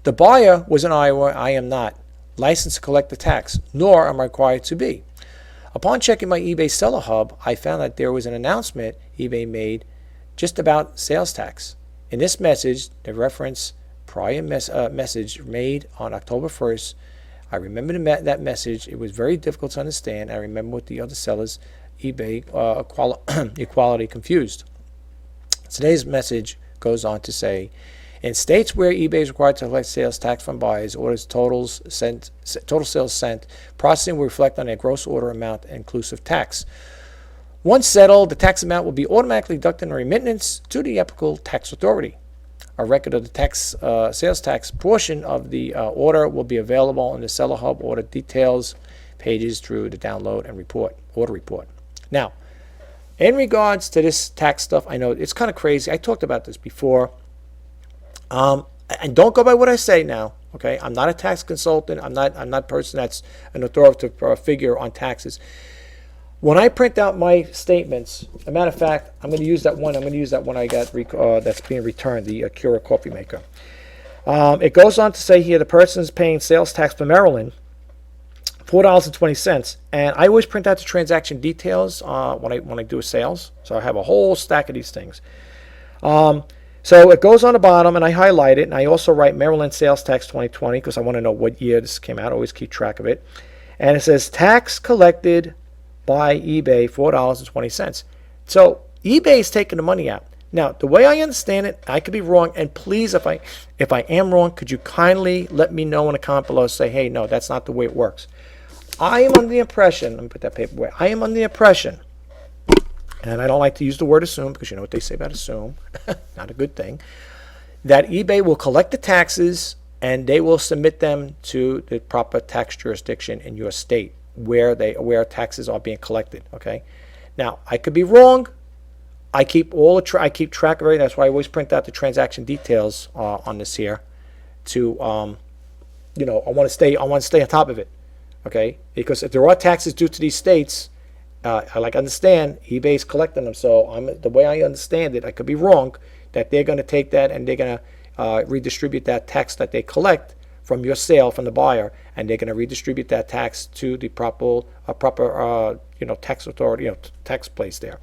The buyer was in Iowa. I am not licensed to collect the tax, nor am I required to be. Upon checking my eBay Seller Hub, I found that there was an announcement eBay made just about sales tax. In this message, the reference prior message made on October 1st. I remember that message. It was very difficult to understand. I remember what the other sellers, eBay equality confused. Today's message goes on to say, in states where eBay is required to collect sales tax from buyers, orders total sales sent, processing will reflect on their gross order amount inclusive tax. Once settled, the tax amount will be automatically deducted in remittance to the applicable tax authority. A record of the sales tax portion of the order will be available in the Seller Hub order details pages through the download and order report. Now, in regards to this tax stuff, I know it's kind of crazy. I talked about this before. And don't go by what I say now. Okay, I'm not a tax consultant. I'm not a person that's an authoritative figure on taxes. When I print out my statements, as a matter of fact, I'm going to use that one. I'm going to use that one I got that's being returned, the Acura coffee maker. It goes on to say here the person is paying sales tax for Maryland, $4.20, and I always print out the transaction details when I do sales. So I have a whole stack of these things. So it goes on the bottom, and I highlight it, and I also write Maryland sales tax 2020 because I want to know what year this came out. I always keep track of it, and it says tax collected by eBay, $4.20. So eBay is taking the money out. Now, the way I understand it, I could be wrong, and please, if I am wrong, could you kindly let me know in a comment below? Say, hey, no, that's not the way it works. I am under the impression, let me put that paper away. I am under the impression, and I don't like to use the word assume because you know what they say about assume, not a good thing, that eBay will collect the taxes and they will submit them to the proper tax jurisdiction in your state where taxes are being collected. Okay, now I could be wrong. I keep I keep track of everything. That's why I always print out the transaction details on this here. To you know, I want to stay on top of it. Okay, because if there are taxes due to these states, I understand eBay's collecting them. So the way I understand it, I could be wrong, that they're going to take that and they're going to redistribute that tax that they collect from your sale from the buyer, and they're going to redistribute that tax to the proper you know, tax authority, you know, tax place there,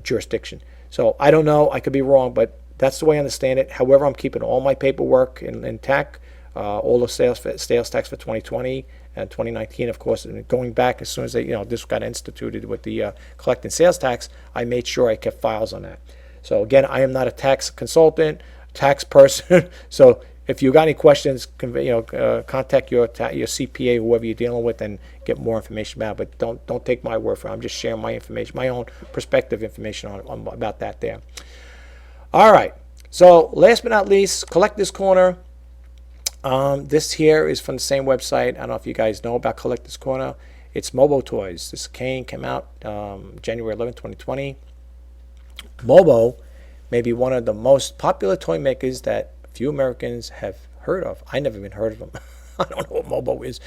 jurisdiction. So I don't know, I could be wrong, but that's the way I understand it. However, I'm keeping all my paperwork intact, all the sales tax for 2020 and 2019, of course, and going back as soon as they, you know, this got instituted with the collecting sales tax, I made sure I kept files on that. So again, I am not a tax consultant, tax person. So if you got any questions, you know, contact your CPA, whoever you're dealing with, and get more information about it. But don't take my word for it. I'm just sharing my information, my own perspective information on about that there. All right. So last but not least, Collector's Corner. This here is from the same website. I don't know if you guys know about Collector's Corner. It's Mobo Toys. This cane came out January 11, 2020. Mobo may be one of the most popular toy makers that few Americans have heard of. I never even heard of them. I don't know what Mobo is.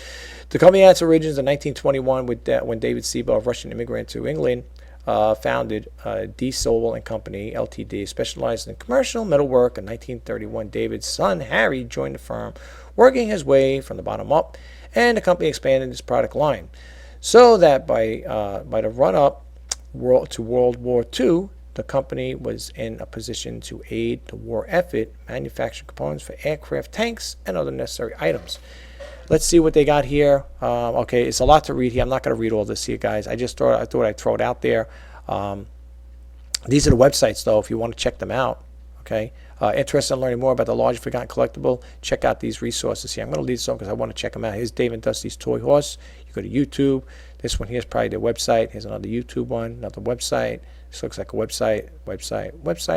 The company had its origins in 1921 when David Sebo, a Russian immigrant to England, founded D. Sobel and Company, Ltd., specialized in commercial metalwork. In 1931, David's son, Harry, joined the firm, working his way from the bottom up, and the company expanded its product line. So that by the run-up to World War II, the company was in a position to aid the war effort, manufacture components for aircraft, tanks, and other necessary items. Let's see what they got here. Okay, it's a lot to read here. I'm not going to read all this here, guys. I thought I'd throw it out there. These are the websites, though, if you want to check them out. Okay, interested in learning more about the large forgotten collectible, check out these resources here. I'm going to leave some because I want to check them out. Here's Dave and Dusty's Toy Horse. You go to YouTube. This one here is probably their website. Here's another YouTube one, another website. This looks like a website.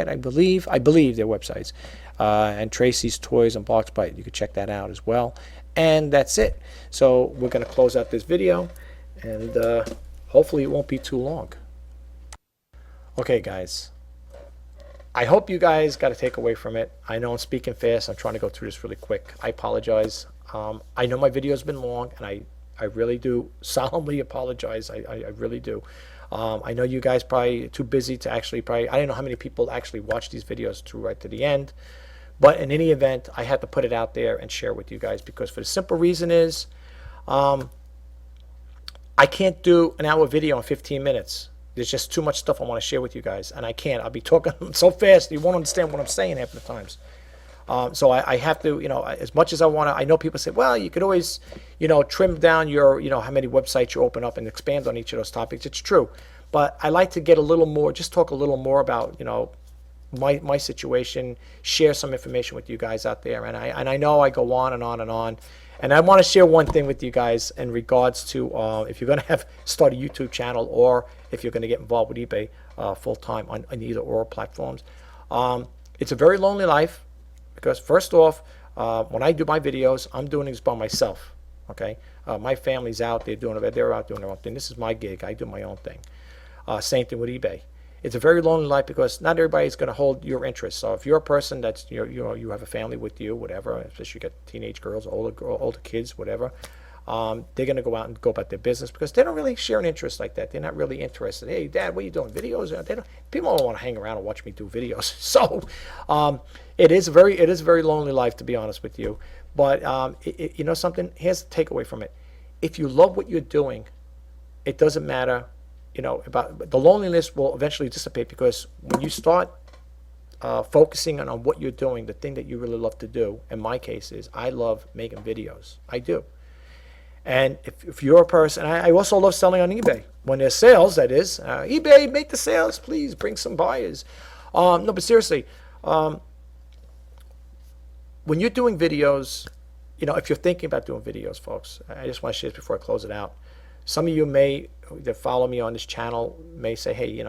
I believe their websites. And Tracy's Toys and Box Bite. You can check that out as well. And that's it. So we're going to close out this video, and hopefully it won't be too long. Okay, guys. I hope you guys got a takeaway from it. I know I'm speaking fast. I'm trying to go through this really quick. I apologize. I know my video's been long, and I really do solemnly apologize. I really do. I know you guys probably too busy to actually I don't know how many people actually watch these videos through right to the end. But in any event, I had to put it out there and share with you guys, because for the simple reason is I can't do an hour video in 15 minutes. There's just too much stuff I want to share with you guys, and I can't. I'll be talking so fast you won't understand what I'm saying half the times. So I have to, you know, as much as I want to. I know people say, well, you could always, you know, trim down your, you know, how many websites you open up and expand on each of those topics. It's true, but I like to get a little more, just talk a little more about, you know, my situation, share some information with you guys out there. And I know I go on and on and on. And I want to share one thing with you guys in regards to if you're going to start a YouTube channel, or if you're going to get involved with eBay full time on either or platforms. It's a very lonely life, because first off, when I do my videos, I'm doing these by myself. Okay, my family's out, they're out doing their own thing. This is my gig. I do my own thing. Same thing with eBay. It's a very lonely life, because not everybody's going to hold your interest. So if you're a person that's, you have a family with you, whatever, especially you get teenage girls, older kids, whatever, they're going to go out and go about their business, because they don't really share an interest like that. They're not really interested. Hey, Dad, what are you doing? Videos? People don't want to hang around and watch me do videos. So it is a very lonely life, to be honest with you. But you know something? Here's the takeaway from it. If you love what you're doing, it doesn't matter. You know, about the loneliness will eventually dissipate, because when you start focusing on what you're doing, the thing that you really love to do, in my case is I love making videos. I do. And if you're a person, I also love selling on eBay. When there's sales, that is. eBay, make the sales, please, bring some buyers. No, but seriously, when you're doing videos, if you're thinking about doing videos, folks, I just want to share this before I close it out. Some of you that follow me on this channel may say, hey,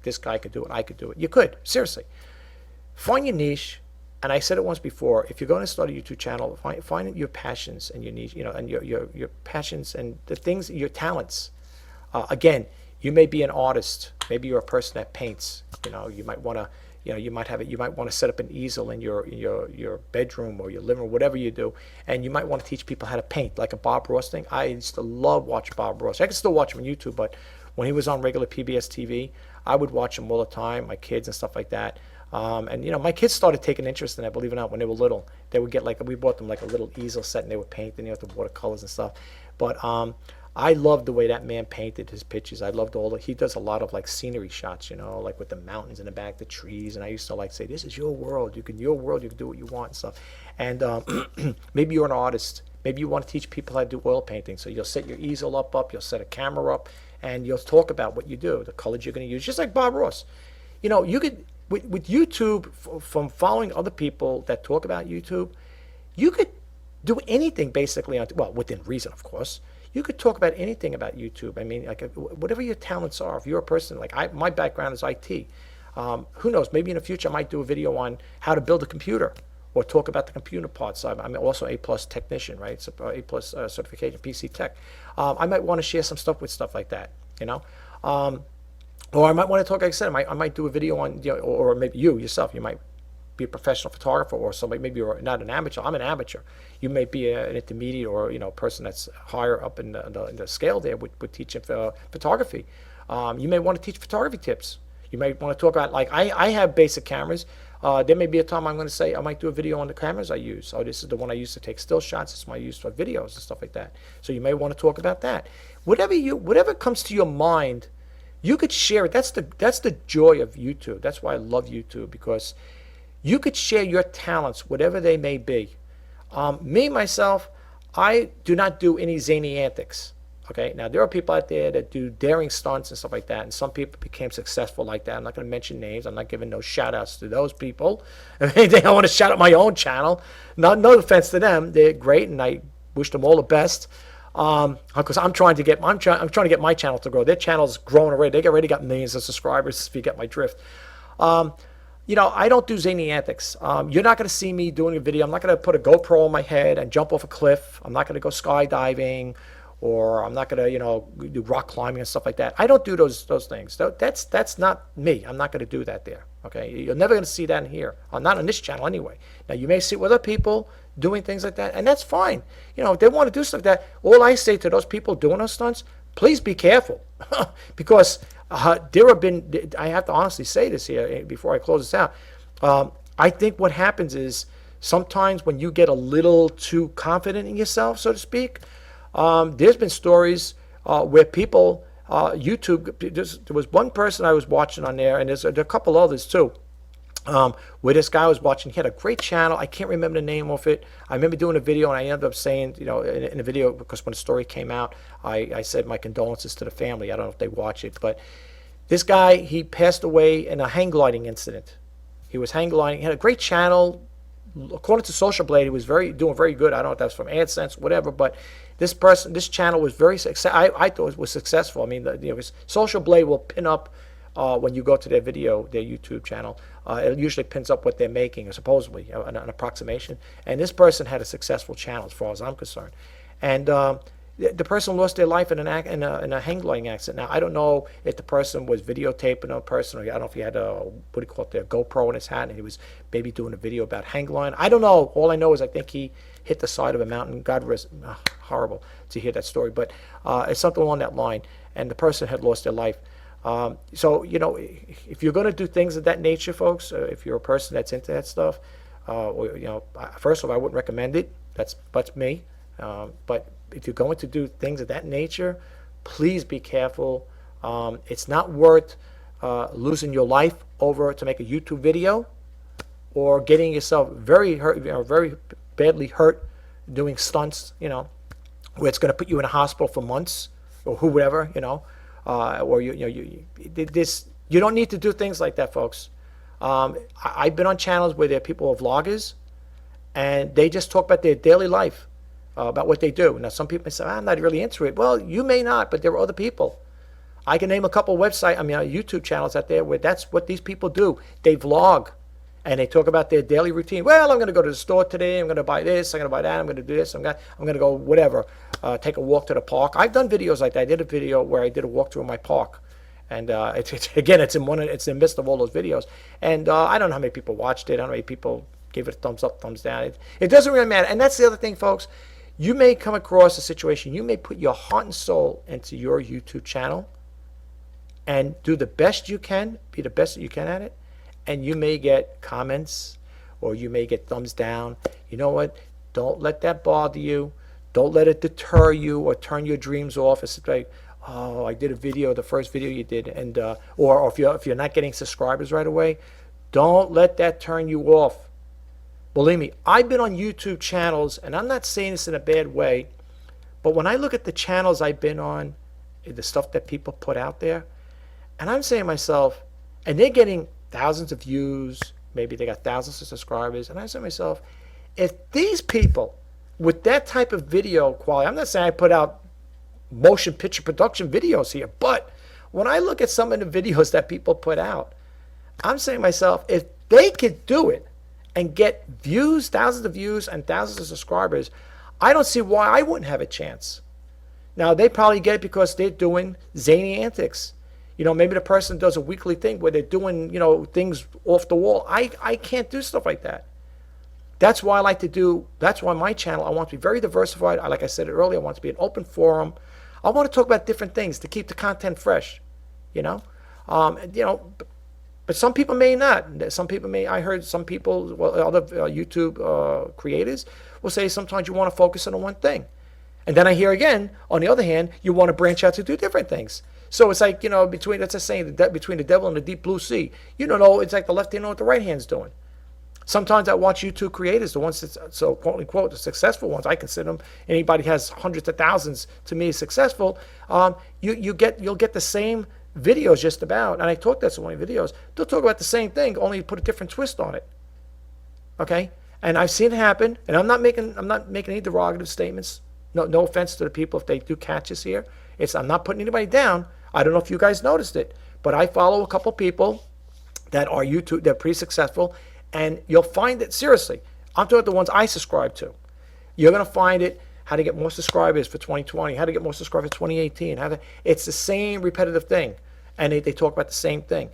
this guy could do it, I could do it. You could, seriously. Find your niche. And I said it once before, if you're going to start a YouTube channel, find your passions and your niche, and your passions and the things, your talents. Again, you may be an artist. Maybe you're a person that paints. You might want to, you might want to set up an easel in your bedroom or your living room, whatever you do, and you might want to teach people how to paint, like a Bob Ross thing. I used to love watching Bob Ross. I can still watch him on YouTube, but when he was on regular PBS TV, I would watch him all the time, my kids and stuff like that. And my kids started taking interest in that, believe it or not, when they were little. They would get we bought them like a little easel set, and they would paint, and the watercolors and stuff. But I loved the way that man painted his pictures. I loved he does a lot of like scenery shots, like with the mountains in the back, the trees. And I used to say, this is your world. You can do what you want and stuff. And maybe you're an artist. Maybe you want to teach people how to do oil painting. So you'll set your easel up, you'll set a camera up, and you'll talk about what you do, the colors you're going to use, just like Bob Ross. You could, with YouTube, from following other people that talk about YouTube, you could do anything basically within reason, of course. You could talk about anything about YouTube. I mean, like whatever your talents are. If you're a person my background is IT. Who knows? Maybe in the future I might do a video on how to build a computer, or talk about the computer parts. I'm also A+ technician, right? So A+ certification, PC tech. I might want to share some stuff with stuff like that, or I might want to talk, like I said, I might do a video on, or maybe you yourself, you might be a professional photographer, or somebody, maybe you're not an amateur. I'm an amateur. You may be an intermediate, or a person that's higher up in the scale there with teaching photography. You may want to teach photography tips. You may want to talk about, like I have basic cameras. There may be a time I'm going to say I might do a video on the cameras I use. Oh, this is the one I use to take still shots. It's my use for videos and stuff like that. So you may want to talk about that. Whatever comes to your mind, you could share it. That's the joy of YouTube. That's why I love YouTube, because you could share your talents, whatever they may be. Myself, I do not do any zany antics. Okay, now there are people out there that do daring stunts and stuff like that, and some people became successful like that. I'm not going to mention names. I'm not giving no shout outs to those people. If anything, I want to shout out my own channel. No offense to them. They're great, and I wish them all the best. Because I'm trying to get my channel to grow. Their channel's growing already. They already got millions of subscribers, if you get my drift. I don't do zany antics. You're not going to see me doing a video. I'm not going to put a GoPro on my head and jump off a cliff. I'm not going to go skydiving, or I'm not going to, do rock climbing and stuff like that. I don't do those things. That's not me. I'm not going to do that there. Okay, you're never going to see that in here. Not on this channel anyway. Now you may see other people doing things like that, and that's fine. If they want to do stuff like that, all I say to those people doing those stunts, please be careful, because there have been. I have to honestly say this here before I close this out. I think what happens is sometimes when you get a little too confident in yourself, so to speak, there's been stories where people. YouTube, there was one person I was watching on there, and there are a couple others too, where this guy I was watching, he had a great channel. I can't remember the name of it. I remember doing a video, and I ended up saying, in the video, because when the story came out, I said my condolences to the family. I don't know if they watch it, but this guy, he passed away in a hang gliding incident. He was hang gliding. He had a great channel. According to Social Blade, he was doing very good. I don't know if that's from AdSense, whatever, but this channel was very successful. I thought it was successful. I mean, Social Blade will pin up when you go to their YouTube channel. It usually pins up what they're making, or supposedly an approximation. And this person had a successful channel, as far as I'm concerned. And the person lost their life in a hang gliding accident. Now, I don't know if the person was videotaping a person, or I don't know if he had a GoPro in his hat, and he was maybe doing a video about hang gliding. I don't know. All I know is I think he hit the side of a mountain. God rest. Horrible to hear that story, but it's something along that line. And the person had lost their life. So if you're going to do things of that nature, folks, if you're a person that's into that stuff, first of all, I wouldn't recommend it. That's me. But if you're going to do things of that nature, please be careful. It's not worth losing your life over to make a YouTube video, or getting yourself very hurt, very badly hurt doing stunts, where it's going to put you in a hospital for months, or whoever, or you don't need to do things like that, folks. I've been on channels where there are people who are vloggers, and they just talk about their daily life, about what they do. Now, some people may say, I'm not really into it. Well, you may not, but there are other people. I can name a couple YouTube channels out there where that's what these people do. They vlog, and they talk about their daily routine. Well, I'm going to go to the store today. I'm going to buy this. I'm going to buy that. I'm going to do this. I'm going to go whatever. Take a walk to the park. I've done videos like that. I did a video where I did a walk through my park, and it's in the midst of all those videos. And I don't know how many people watched it. I don't know how many people gave it a thumbs up, thumbs down. It doesn't really matter. And that's the other thing, folks. You may come across a situation. You may put your heart and soul into your YouTube channel and do the best you can, be the best that you can at it, and you may get comments or you may get thumbs down. You know what? Don't let that bother you. Don't let it deter you or turn your dreams off. It's like, oh, I did a video, the first video you did, and or if you're not getting subscribers right away, don't let that turn you off. Believe me, I've been on YouTube channels, and I'm not saying this in a bad way, but when I look at the channels I've been on, the stuff that people put out there, and I'm saying to myself, and they're getting thousands of views, maybe they got thousands of subscribers, and I say to myself, if these people with that type of video quality, I'm not saying I put out motion picture production videos here, but when I look at some of the videos that people put out, I'm saying to myself, if they could do it and get views, thousands of views and thousands of subscribers, I don't see why I wouldn't have a chance. Now, they probably get it because they're doing zany antics. Maybe the person does a weekly thing where they're doing, things off the wall. I can't do stuff like that. That's why that's why my channel, I want to be very diversified. Like I said earlier, I want to be an open forum. I want to talk about different things to keep the content fresh, but some people may not. Some people may, I heard some people, other YouTube creators will say sometimes you want to focus on one thing. And then I hear again, on the other hand, you want to branch out to do different things. So it's like, between, that's a saying, between the devil and the deep blue sea, you don't know, it's like the left hand know what the right hand's doing. Sometimes I watch YouTube creators, the ones that, so quote unquote, the successful ones, I consider them, anybody has hundreds of thousands to me is successful. You'll get the same videos just about, and I talked about so many videos, they'll talk about the same thing, only put a different twist on it. Okay? And I've seen it happen, and I'm not making any derogative statements. No offense to the people if they do catch us here. I'm not putting anybody down. I don't know if you guys noticed it, but I follow a couple people that are YouTube, they're pretty successful, and you'll find it, seriously, I'm talking about the ones I subscribe to. You're going to find it, how to get more subscribers for 2020, how to get more subscribers for 2018. It's the same repetitive thing, and they talk about the same thing.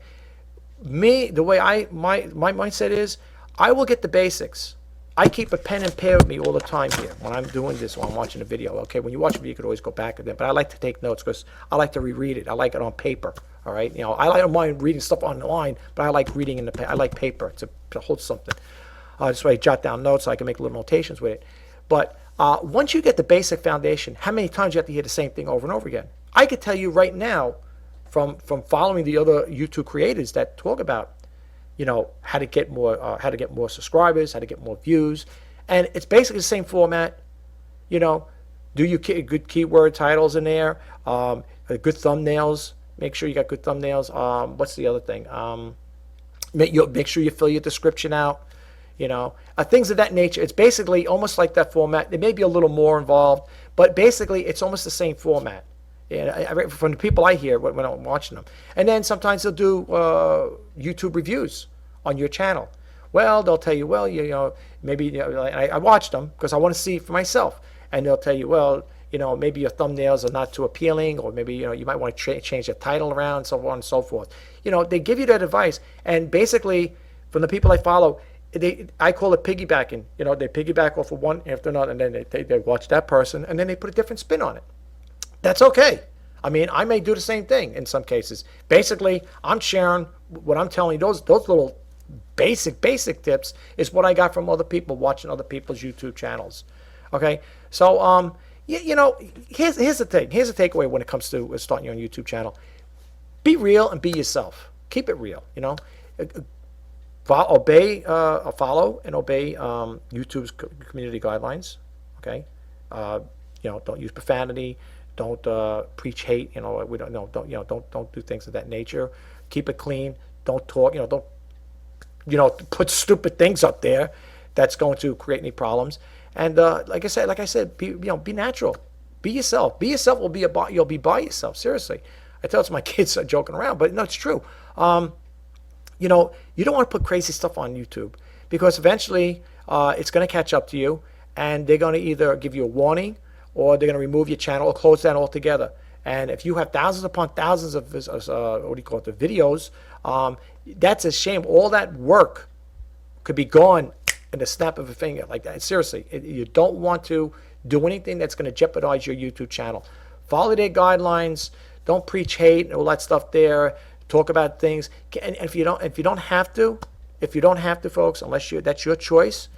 Me, the way my mindset is, I will get the basics. I keep a pen and pad with me all the time here when I'm doing this or I'm watching a video. Okay, when you watch a video, you could always go back at them, but I like to take notes because I like to reread it. I like it on paper. All right, I don't mind reading stuff online, but I like reading I like paper to hold something. This way I jot down notes so I can make little notations with it. But once you get the basic foundation, how many times you have to hear the same thing over and over again? I could tell you right now from following the other YouTube creators that talk about how to get more subscribers, how to get more views, and it's basically the same format. Do your good keyword titles in there, good thumbnails. Make sure you got good thumbnails. What's the other thing? Make sure you fill your description out. Things of that nature. It's basically almost like that format. It may be a little more involved, but basically it's almost the same format. From the people I hear when I'm watching them. And then sometimes they'll do YouTube reviews on your channel. Well, they'll tell you, well, maybe I watch them because I want to see for myself. And they'll tell you, well, maybe your thumbnails are not too appealing, or maybe, you might want to change the title around, so on and so forth. They give you that advice. And basically, from the people I follow, I call it piggybacking. They piggyback off of one after another, and then they watch that person, and then they put a different spin on it. That's okay. I mean, I may do the same thing in some cases. Basically, I'm sharing what I'm telling you. Those little basic tips is what I got from other people watching other people's YouTube channels. Okay, so here's the thing. Here's the takeaway when it comes to starting your own YouTube channel. Be real and be yourself. Keep it real. Follow and obey YouTube's community guidelines. Okay, don't use profanity. Don't preach hate. We don't know. Don't do things of that nature. Keep it clean. Don't talk. Don't put stupid things up there that's going to create any problems. And like I said, be natural, be yourself. Be yourself. You'll be by yourself. Seriously, I tell it to my kids, joking around, but no, it's true. You don't want to put crazy stuff on YouTube because eventually it's going to catch up to you, and they're going to either give you a warning or they're going to remove your channel or close down altogether. And if you have thousands upon thousands of the videos, that's a shame. All that work could be gone in the snap of a finger like that. Seriously, you don't want to do anything that's going to jeopardize your YouTube channel. Follow their guidelines. Don't preach hate and all that stuff there. Talk about things. And if you don't have to, folks, unless that's your choice,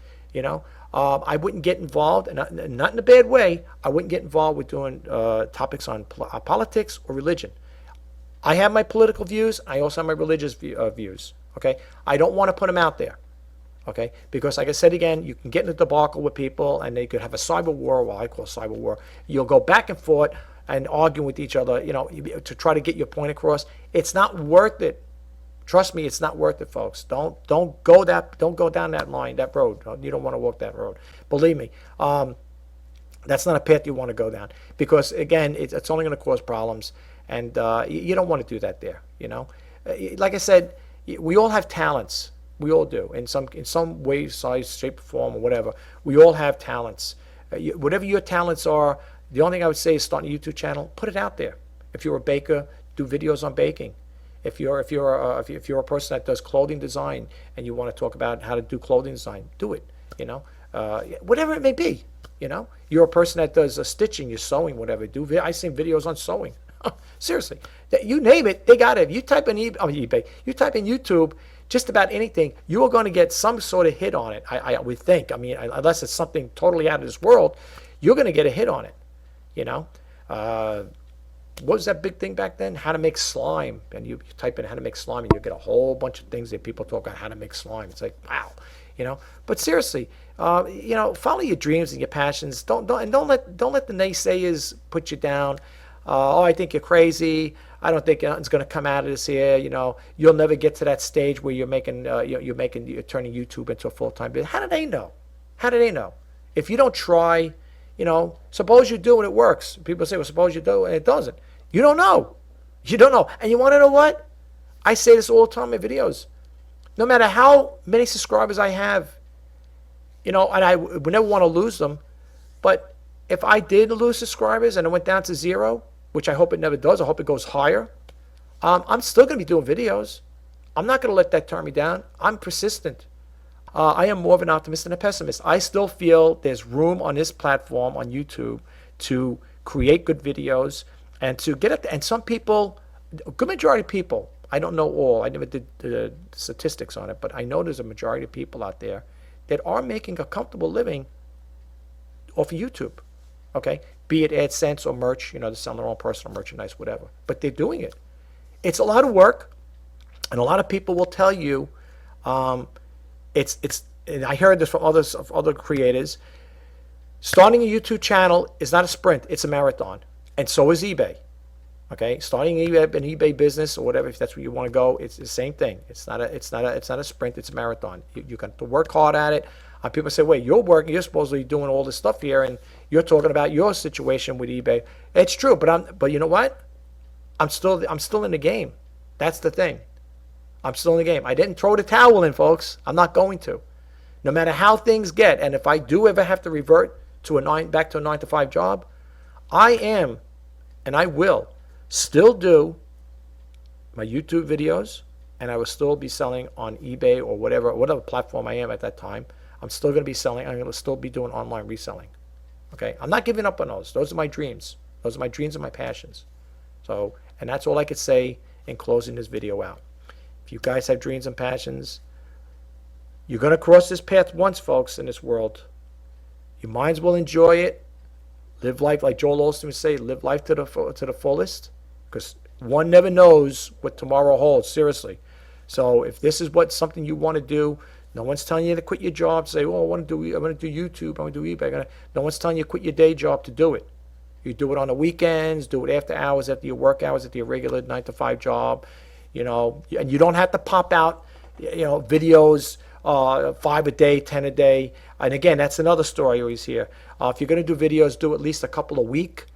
I wouldn't get involved, and not in a bad way. I wouldn't get involved with doing topics on politics or religion. I have my political views. I also have my religious views. Okay, I don't want to put them out there. Okay, because like I said again, you can get in a debacle with people, and they could have a cyber war, what I call cyber war. You'll go back and forth and argue with each other, to try to get your point across. It's not worth it. Trust me, it's not worth it, folks. Don't go down that line, that road. You don't want to walk that road. Believe me, that's not a path you want to go down, because again, it's only going to cause problems, and you don't want to do that there. Like I said, we all have talents. We all do, in some way, size, shape, form, or whatever. We all have talents. Whatever your talents are, the only thing I would say is start a YouTube channel. Put it out there. If you're a baker, do videos on baking. If you're a person that does clothing design and you want to talk about how to do clothing design, do it. Whatever it may be. You're a person that does stitching, you're sewing, whatever. I've seen videos on sewing. Seriously, you name it, they got it. If you type in eBay, you type in YouTube, just about anything, you are going to get some sort of hit on it. I would think. I mean, unless it's something totally out of this world, you're going to get a hit on it. What was that big thing back then? How to make slime. And you type in how to make slime, and you get a whole bunch of things that people talk about how to make slime. It's like, wow, But seriously, follow your dreams and your passions. Don't let the naysayers put you down. I think you're crazy. I don't think nothing's going to come out of this here. You'll never get to that stage where you're turning YouTube into a full-time business. How do they know? How do they know? If you don't try, suppose you do and it works. People say, well, suppose you do and it doesn't. You don't know. You don't know. And you want to know what? I say this all the time in my videos. No matter how many subscribers I have, and I would never want to lose them, but if I did lose subscribers and it went down to 0, which I hope it never does, I hope it goes higher, I'm still going to be doing videos. I'm not going to let that turn me down. I'm persistent. I am more of an optimist than a pessimist. I still feel there's room on this platform, on YouTube, to create good videos and to get it. And some people, a good majority of people, I don't know all, I never did the statistics on it, but I know there's a majority of people out there that are making a comfortable living off of YouTube. Okay, be it AdSense or merch, they're selling their own personal merchandise, whatever. But they're doing it. It's a lot of work, and a lot of people will tell you, and I heard this from other creators. Starting a YouTube channel is not a sprint; it's a marathon, and so is eBay. Okay, starting an eBay business or whatever, if that's where you want to go, it's the same thing. It's not a sprint; it's a marathon. You got to work hard at it. People say, wait, you're supposedly doing all this stuff here, and you're talking about your situation with eBay. It's true, but you know what? I'm still in the game. That's the thing. I'm still in the game. I didn't throw the towel in, folks. I'm not going to. No matter how things get, and if I do ever have to revert to back to a 9-to-5 job, I am, and I will still do my YouTube videos, and I will still be selling on eBay or whatever platform I am at that time. I'm still going to be selling. I'm going to still be doing online reselling. Okay, I'm not giving up on those. Those are my dreams. Those are my dreams and my passions. So, and that's all I could say in closing this video out. If you guys have dreams and passions, you're going to cross this path once, folks, in this world. You might as well enjoy it. Live life, like Joel Osteen would say, live life to the fullest, because one never knows what tomorrow holds, seriously. So if this is something you want to do, no one's telling you to quit your job, say, oh, I want to do YouTube, I want to do eBay. No one's telling you to quit your day job to do it. You do it on the weekends, do it after hours, after your work hours, at your regular 9-to-5 job, and you don't have to pop out, videos 5 a day, 10 a day. And again, that's another story I always hear. If you're going to do videos, do at least a couple a week.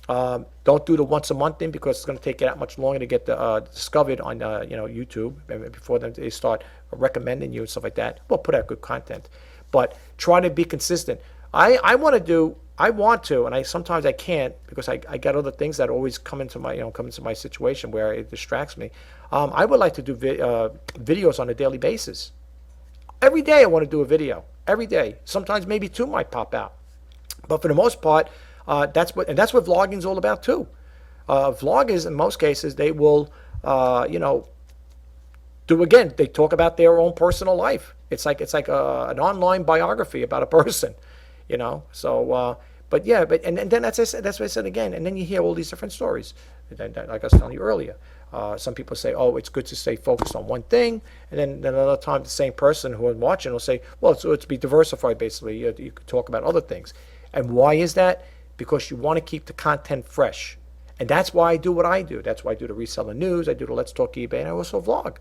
Don't do the once a month thing because it's going to take you that much longer to get discovered on YouTube before they start recommending you and stuff like that. Well, put out good content, but try to be consistent. I want to, and sometimes I can't because I got other things that always come into my situation where it distracts me. I would like to do videos on a daily basis. Every day I want to do a video. Every day. Sometimes maybe two might pop out, but for the most part. That's what vlogging is all about too. Vloggers, in most cases, they will, they talk about their own personal life. It's like an online biography about a person, So, but then that's what I said again. And then you hear all these different stories. Like I was telling you earlier, some people say, "Oh, it's good to stay focused on one thing," and then another time the same person who is watching will say, "Well, it's be diversified. Basically, you could talk about other things." And why is that? Because you want to keep the content fresh. And that's why I do what I do. That's why I do the reseller news, I do the Let's Talk eBay, and I also vlog.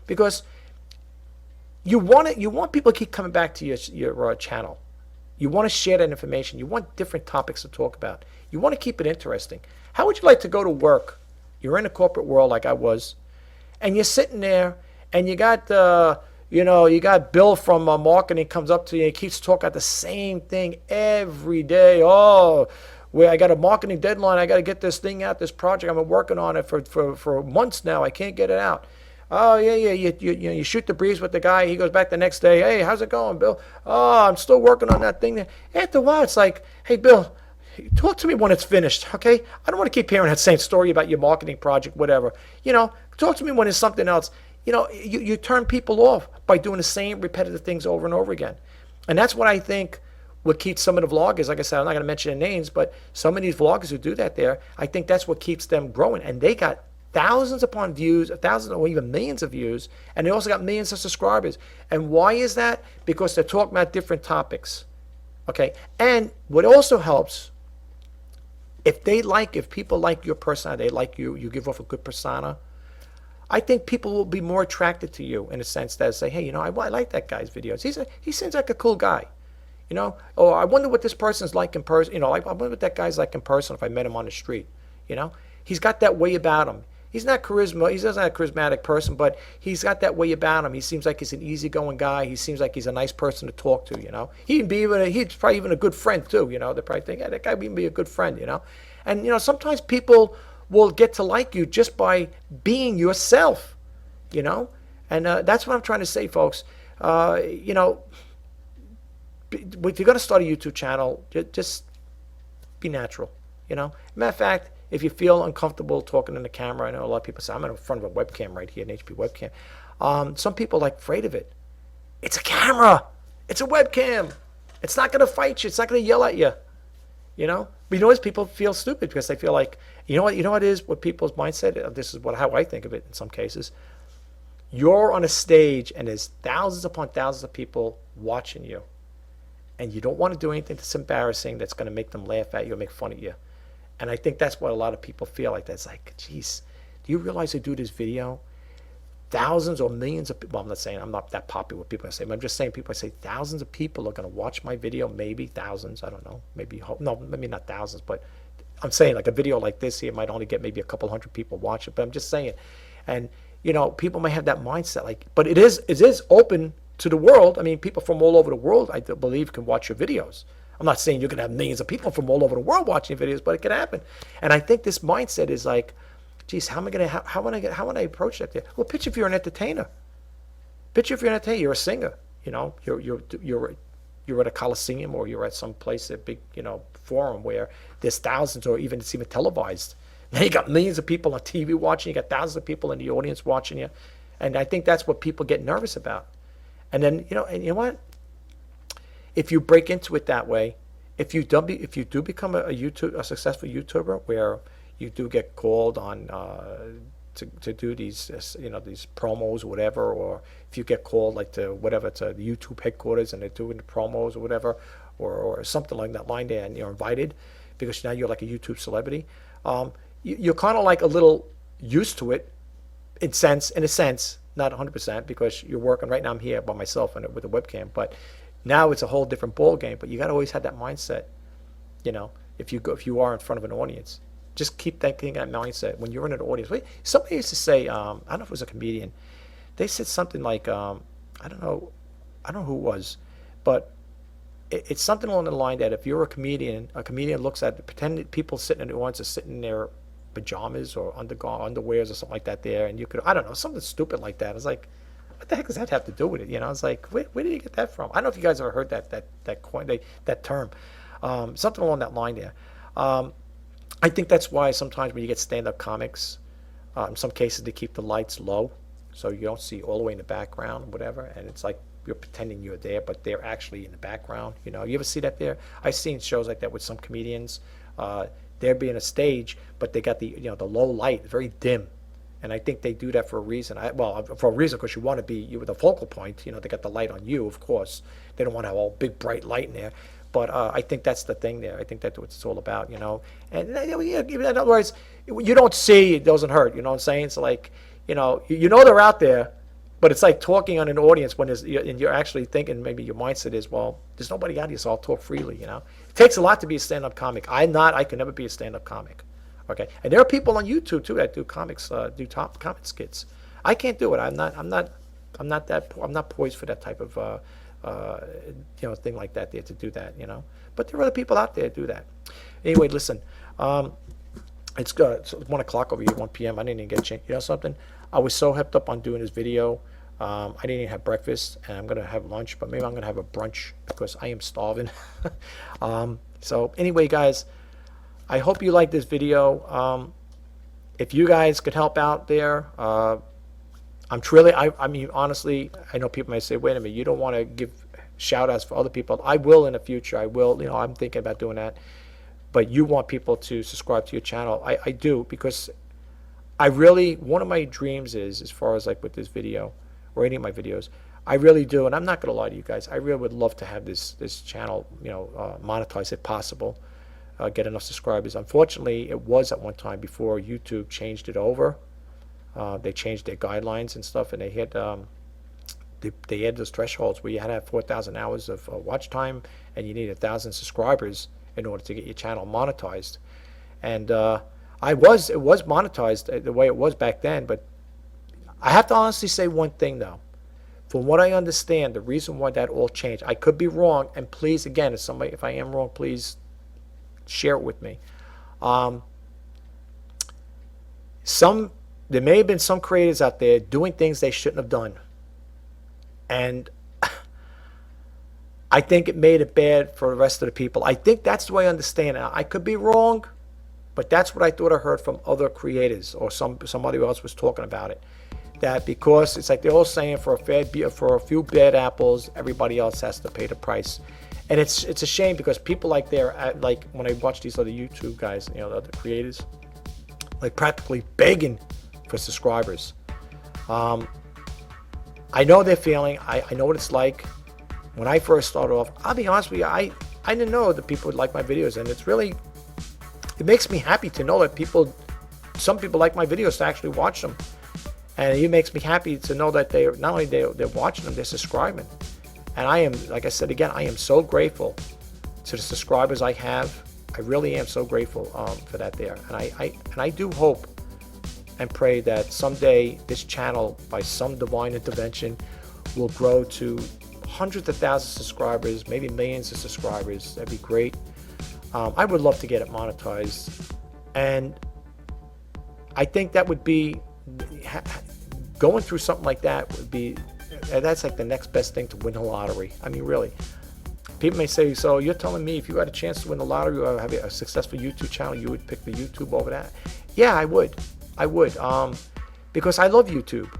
Because you want people to keep coming back to your channel. You want to share that information. You want different topics to talk about. You want to keep it interesting. How would you like to go to work? You're in the corporate world like I was, and you're sitting there, and you got you got Bill from marketing comes up to you and he keeps talking about the same thing every day. Oh, I got a marketing deadline. I got to get this thing out, this project. I've been working on it for months now. I can't get it out. Oh, yeah. You shoot the breeze with the guy. He goes back the next day. Hey, how's it going, Bill? Oh, I'm still working on that thing. After a while, it's like, hey, Bill, talk to me when it's finished, okay? I don't want to keep hearing that same story about your marketing project, whatever. Talk to me when it's something else. You turn people off by doing the same repetitive things over and over again. And that's what I think what keeps some of the vloggers, like I said, I'm not going to mention their names, but some of these vloggers who do that there, I think that's what keeps them growing. And they got thousands upon views, thousands or even millions of views, and they also got millions of subscribers. And why is that? Because they're talking about different topics. Okay? And what also helps, if people like your persona, they like you, you give off a good persona, I think people will be more attracted to you in a sense that say, hey, I like that guy's videos. He seems like a cool guy, Or I wonder what this person's like in person. I wonder what that guy's like in person if I met him on the street. He's got that way about him. He's not charisma. He doesn't have a charismatic person, but he's got that way about him. He seems like he's an easygoing guy. He seems like he's a nice person to talk to. He's probably even a good friend too. They probably think, that guy would even be a good friend. And sometimes people will get to like you just by being yourself, and that's what I'm trying to say, folks. If you're going to start a YouTube channel, just be natural. Matter of fact, if you feel uncomfortable talking in the camera, I know a lot of people say, I'm in front of a webcam right here, an HP webcam. Some people are afraid of it. It's a camera. It's a webcam. It's not going to fight you. It's not going to yell at you. But people feel stupid because they feel like, what it is, what people's mindset, this is how I think of it in some cases. You're on a stage and there's thousands upon thousands of people watching you. And you don't want to do anything that's embarrassing that's going to make them laugh at you or make fun of you. And I think that's what a lot of people feel like. That's like, geez, do you realize I do this video? Thousands or millions of people, well, I'm not saying I'm not that popular with people I say, but I'm just saying people I say thousands of people are going to watch my video, maybe thousands, I don't know, maybe not thousands, but I'm saying like a video like this here might only get maybe a couple hundred people watch it, but I'm just saying. And, people may have that mindset, but it is open to the world. I mean, people from all over the world, I believe, can watch your videos. I'm not saying you're going to have millions of people from all over the world watching videos, but it can happen. And I think this mindset is like, geez, how would I approach that there? Well, picture if you're an entertainer. Picture if you're an entertainer, you're a singer. You're at a coliseum or you're at some place, a big forum where there's thousands or even it's even televised. Now you got millions of people on TV watching. You got thousands of people in the audience watching you, and I think that's what people get nervous about. And then and you know what? If you break into it that way, if you do become a successful YouTuber where you do get called on to do these these promos or whatever, or if you get called to the YouTube headquarters and they're doing the promos or whatever, or something like that line there, and you're invited because now you're like a YouTube celebrity, you're kind of like a little used to it in a sense, not 100% because you're working right now. I'm here by myself and with a webcam, but now it's a whole different ball game. But you got to always have that mindset, you know, if you are in front of an audience, just keep thinking that mindset when you're in an audience. Wait, somebody used to say, I don't know if it was a comedian, they said something like, I don't know who it was, but it's something along the line that if you're a comedian looks at pretend people sitting in the audience are sitting in their pajamas or underwears or something like that there, and you could, I don't know, something stupid like that. It's like, what the heck does that have to do with it? You know, it's like, where did you get that from? I don't know if you guys ever heard that term, something along that line there. I think that's why sometimes when you get stand-up comics, in some cases they keep the lights low, so you don't see all the way in the background, or whatever, and it's like you're pretending you're there, but they're actually in the background. You know, you ever see that there? I've seen shows like that with some comedians. They're being a stage, but they got the the low light, very dim, and I think they do that for a reason. For a reason, because you want to be the focal point. You know, they got the light on you, of course. They don't want to have all big bright light in there. But I think that's the thing there. I think that's what it's all about, you know. And in other words, you don't see, it doesn't hurt. You know what I'm saying? It's like, you know they're out there, but it's like talking on an audience when you're actually thinking, maybe your mindset is, well, there's nobody out here, so I'll talk freely, you know. It takes a lot to be a stand-up comic. I can never be a stand-up comic, okay? And there are people on YouTube too that do comics, do top comic skits. I can't do it. I'm not poised for that type of thing like that there to do that, you know. But there are other people out there that do that. Anyway, listen, it's 1 o'clock over here, 1 p.m. I didn't even get a chance. You know something? I was so hyped up on doing this video. I didn't even have breakfast, and I'm gonna have lunch, but maybe I'm gonna have a brunch because I am starving. So anyway, guys, I hope you like this video. If you guys could help out there, I'm truly, I mean, honestly, I know people may say, wait a minute, you don't want to give shout outs for other people. I will in the future. I will, I'm thinking about doing that. But you want people to subscribe to your channel. I do, because I really, one of my dreams is, as far as like with this video or any of my videos, I really do, and I'm not going to lie to you guys, I really would love to have this channel, monetized if possible, get enough subscribers. Unfortunately, it was at one time before YouTube changed it over. They changed their guidelines and stuff, and they had those thresholds where you had to have 4,000 hours of watch time, and you need 1,000 subscribers in order to get your channel monetized. And it was monetized the way it was back then. But I have to honestly say one thing though. From what I understand, the reason why that all changed, I could be wrong, and please, again, if I am wrong, please share it with me. There may have been some creators out there doing things they shouldn't have done. And I think it made it bad for the rest of the people. I think that's the way I understand it. I could be wrong, but that's what I thought I heard from other creators, or somebody else was talking about it. That because it's like they're all saying for a few bad apples, everybody else has to pay the price. And it's a shame, because people like when I watch these other YouTube guys, the other creators, like practically begging for subscribers. I know their feeling. I know what it's like. When I first started off, I'll be honest with you, I didn't know that people would like my videos, and it makes me happy to know that some people like my videos to actually watch them. And it makes me happy to know that they're watching them, they're subscribing. And I am, like I said again, I am so grateful to the subscribers I have. I really am so grateful for that there. And I do hope and pray that someday this channel, by some divine intervention, will grow to hundreds of thousands of subscribers, maybe millions of subscribers. That'd be great. I would love to get it monetized. And I think that would be, going through something like that would be, that's like the next best thing to win the lottery. I mean, really. People may say, so you're telling me if you had a chance to win the lottery or have a successful YouTube channel, you would pick the YouTube over that? Yeah, I would. Because I love YouTube.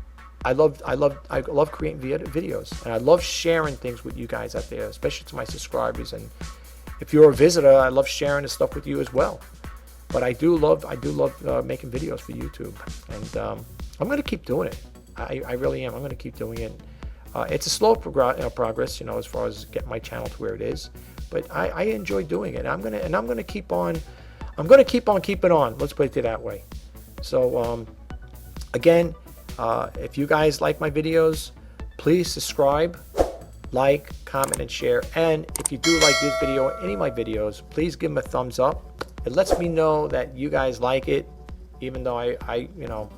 I love creating videos, and I love sharing things with you guys out there, especially to my subscribers. And if you're a visitor, I love sharing this stuff with you as well. But I do love making videos for YouTube, and I'm going to keep doing it. I really am. I'm going to keep doing it. It's a slow progress, as far as getting my channel to where it is. But I enjoy doing it. I'm gonna keep on. I'm gonna keep on keeping on. Let's put it that way. So again, If you guys like my videos, please subscribe, like, comment, and share. And if you do like this video or any of my videos, please give them a thumbs up. It lets me know that you guys like it, even though I you know,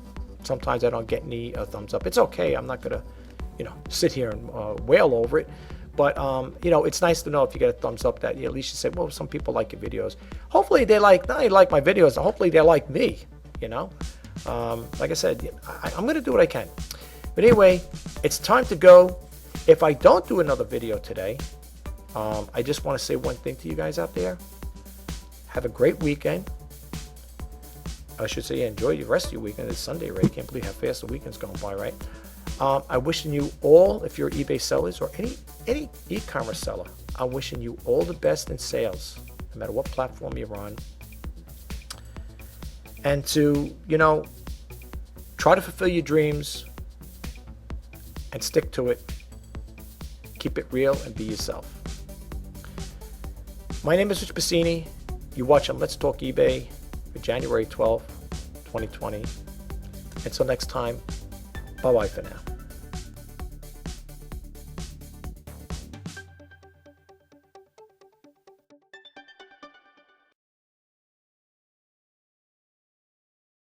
sometimes I don't get any thumbs up. It's okay. I'm not gonna, you know, sit here and wail over it. But you know, it's nice to know if you get a thumbs up that at least you say, well, some people like your videos. Hopefully they like, not only like my videos, hopefully they like me, you know. Like I said, I'm gonna do what I can. But anyway, it's time to go. If I don't do another video today, I just want to say one thing to you guys out there. Have a great weekend. I should say enjoy the rest of your weekend. It's Sunday already. Can't believe how fast the weekend's going by, right? I'm wishing you all, if you're eBay sellers or any e-commerce seller, I'm wishing you all the best in sales, no matter what platform you're on. And to, you know, try to fulfill your dreams and stick to it. Keep it real and be yourself. My name is Rich Pasini. You watch on Let's Talk eBay for January 12th, 2020. Until next time, bye-bye for now.